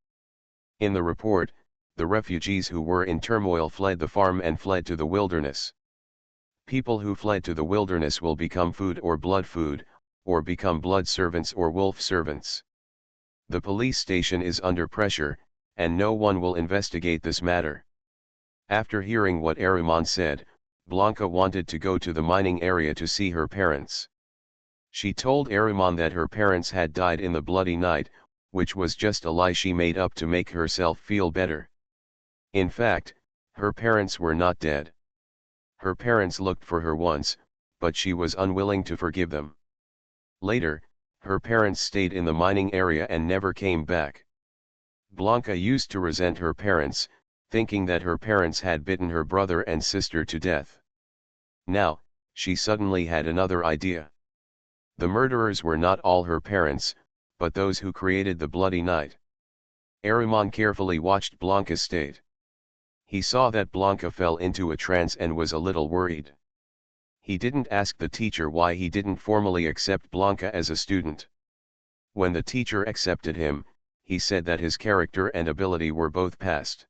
In the report, the refugees who were in turmoil fled the farm and fled to the wilderness. People who fled to the wilderness will become food, or become blood servants or wolf servants. The police station is under pressure, and no one will investigate this matter. After hearing what Ahriman said, Blanca wanted to go to the mining area to see her parents. She told Ahriman that her parents had died in the bloody night, which was just a lie she made up to make herself feel better. In fact, her parents were not dead. Her parents looked for her once, but she was unwilling to forgive them. Later, her parents stayed in the mining area and never came back. Blanca used to resent her parents, thinking that her parents had bitten her brother and sister to death. Now, she suddenly had another idea. The murderers were not all her parents, but those who created the bloody night. Ahriman carefully watched Blanca's state. He saw that Blanca fell into a trance and was a little worried. He didn't ask the teacher why he didn't formally accept Blanca as a student. When the teacher accepted him, he said that his character and ability were both passed.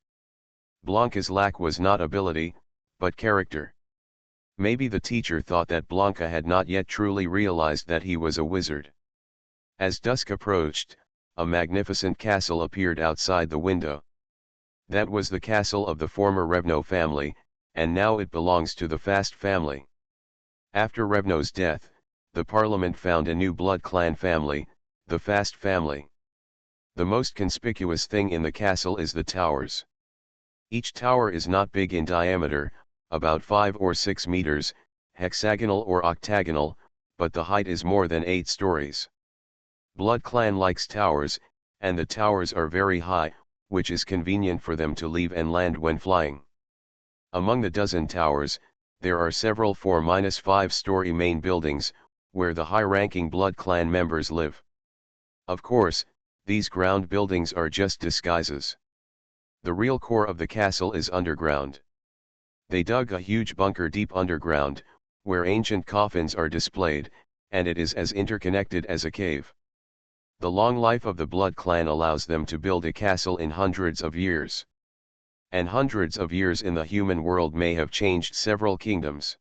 Blanca's lack was not ability, but character. Maybe the teacher thought that Blanca had not yet truly realized that he was a wizard. As dusk approached, a magnificent castle appeared outside the window. That was the castle of the former Revno family, and now it belongs to the Fast family. After Revno's death, the parliament found a new blood clan family, the Fast family. The most conspicuous thing in the castle is the towers. Each tower is not big in diameter, about 5 or 6 meters, hexagonal or octagonal, but the height is more than 8 stories. Blood clan likes towers, and the towers are very high, which is convenient for them to leave and land when flying. Among the dozen towers, there are several 4-5-story main buildings, where the high-ranking blood clan members live. Of course, these ground buildings are just disguises. The real core of the castle is underground. They dug a huge bunker deep underground, where ancient coffins are displayed, and it is as interconnected as a cave. The long life of the Blood clan allows them to build a castle in hundreds of years. And hundreds of years in the human world may have changed several kingdoms.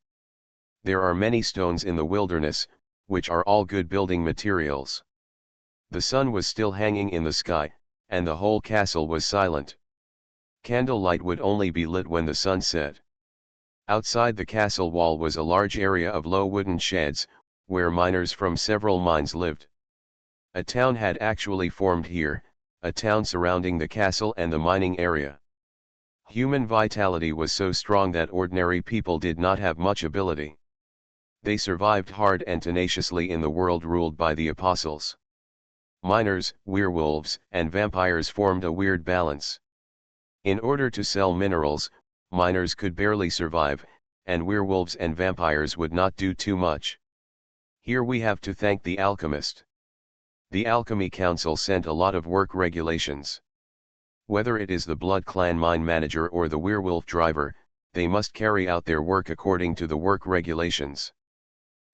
There are many stones in the wilderness, which are all good building materials. The sun was still hanging in the sky, and the whole castle was silent. Candlelight would only be lit when the sun set. Outside the castle wall was a large area of low wooden sheds, where miners from several mines lived. A town had actually formed here, a town surrounding the castle and the mining area. Human vitality was so strong that ordinary people did not have much ability. They survived hard and tenaciously in the world ruled by the apostles. Miners, werewolves, and vampires formed a weird balance. In order to sell minerals, miners could barely survive, and werewolves and vampires would not do too much. Here we have to thank the alchemist. The Alchemy Council sent a lot of work regulations. Whether it is the Blood Clan mine manager or the werewolf driver, they must carry out their work according to the work regulations.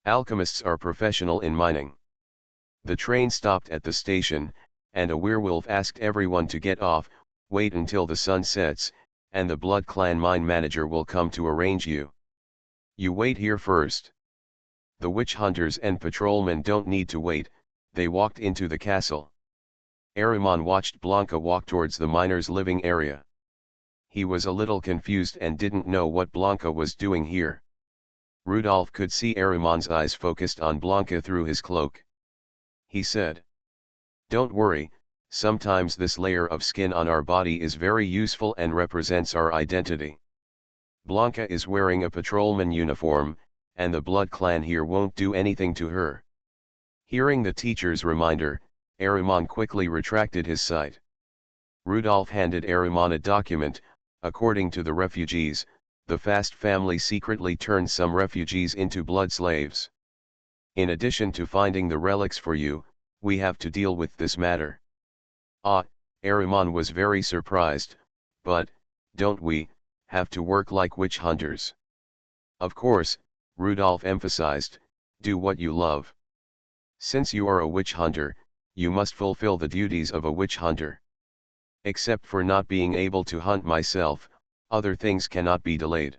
Alchemists are professional in mining. The train stopped at the station, and a werewolf asked everyone to get off, wait until the sun sets, and the Blood Clan mine manager will come to arrange you. You wait here first. The witch hunters and patrolmen don't need to wait, they walked into the castle. Ahriman watched Blanca walk towards the miners' living area. He was a little confused and didn't know what Blanca was doing here. Rudolph could see Ahriman's eyes focused on Blanca through his cloak. He said, "Don't worry, sometimes this layer of skin on our body is very useful and represents our identity. Blanca is wearing a patrolman uniform, and the Blood Clan here won't do anything to her." Hearing the teacher's reminder, Ahriman quickly retracted his sight. Rudolph handed Ahriman a document. According to the refugees, the Fast family secretly turned some refugees into blood slaves. In addition to finding the relics for you, we have to deal with this matter. Ah, Ahriman was very surprised, but, don't we, have to work like witch hunters? Of course, Rudolph emphasized, do what you love. Since you are a witch hunter, you must fulfill the duties of a witch hunter. Except for not being able to hunt myself, other things cannot be delayed.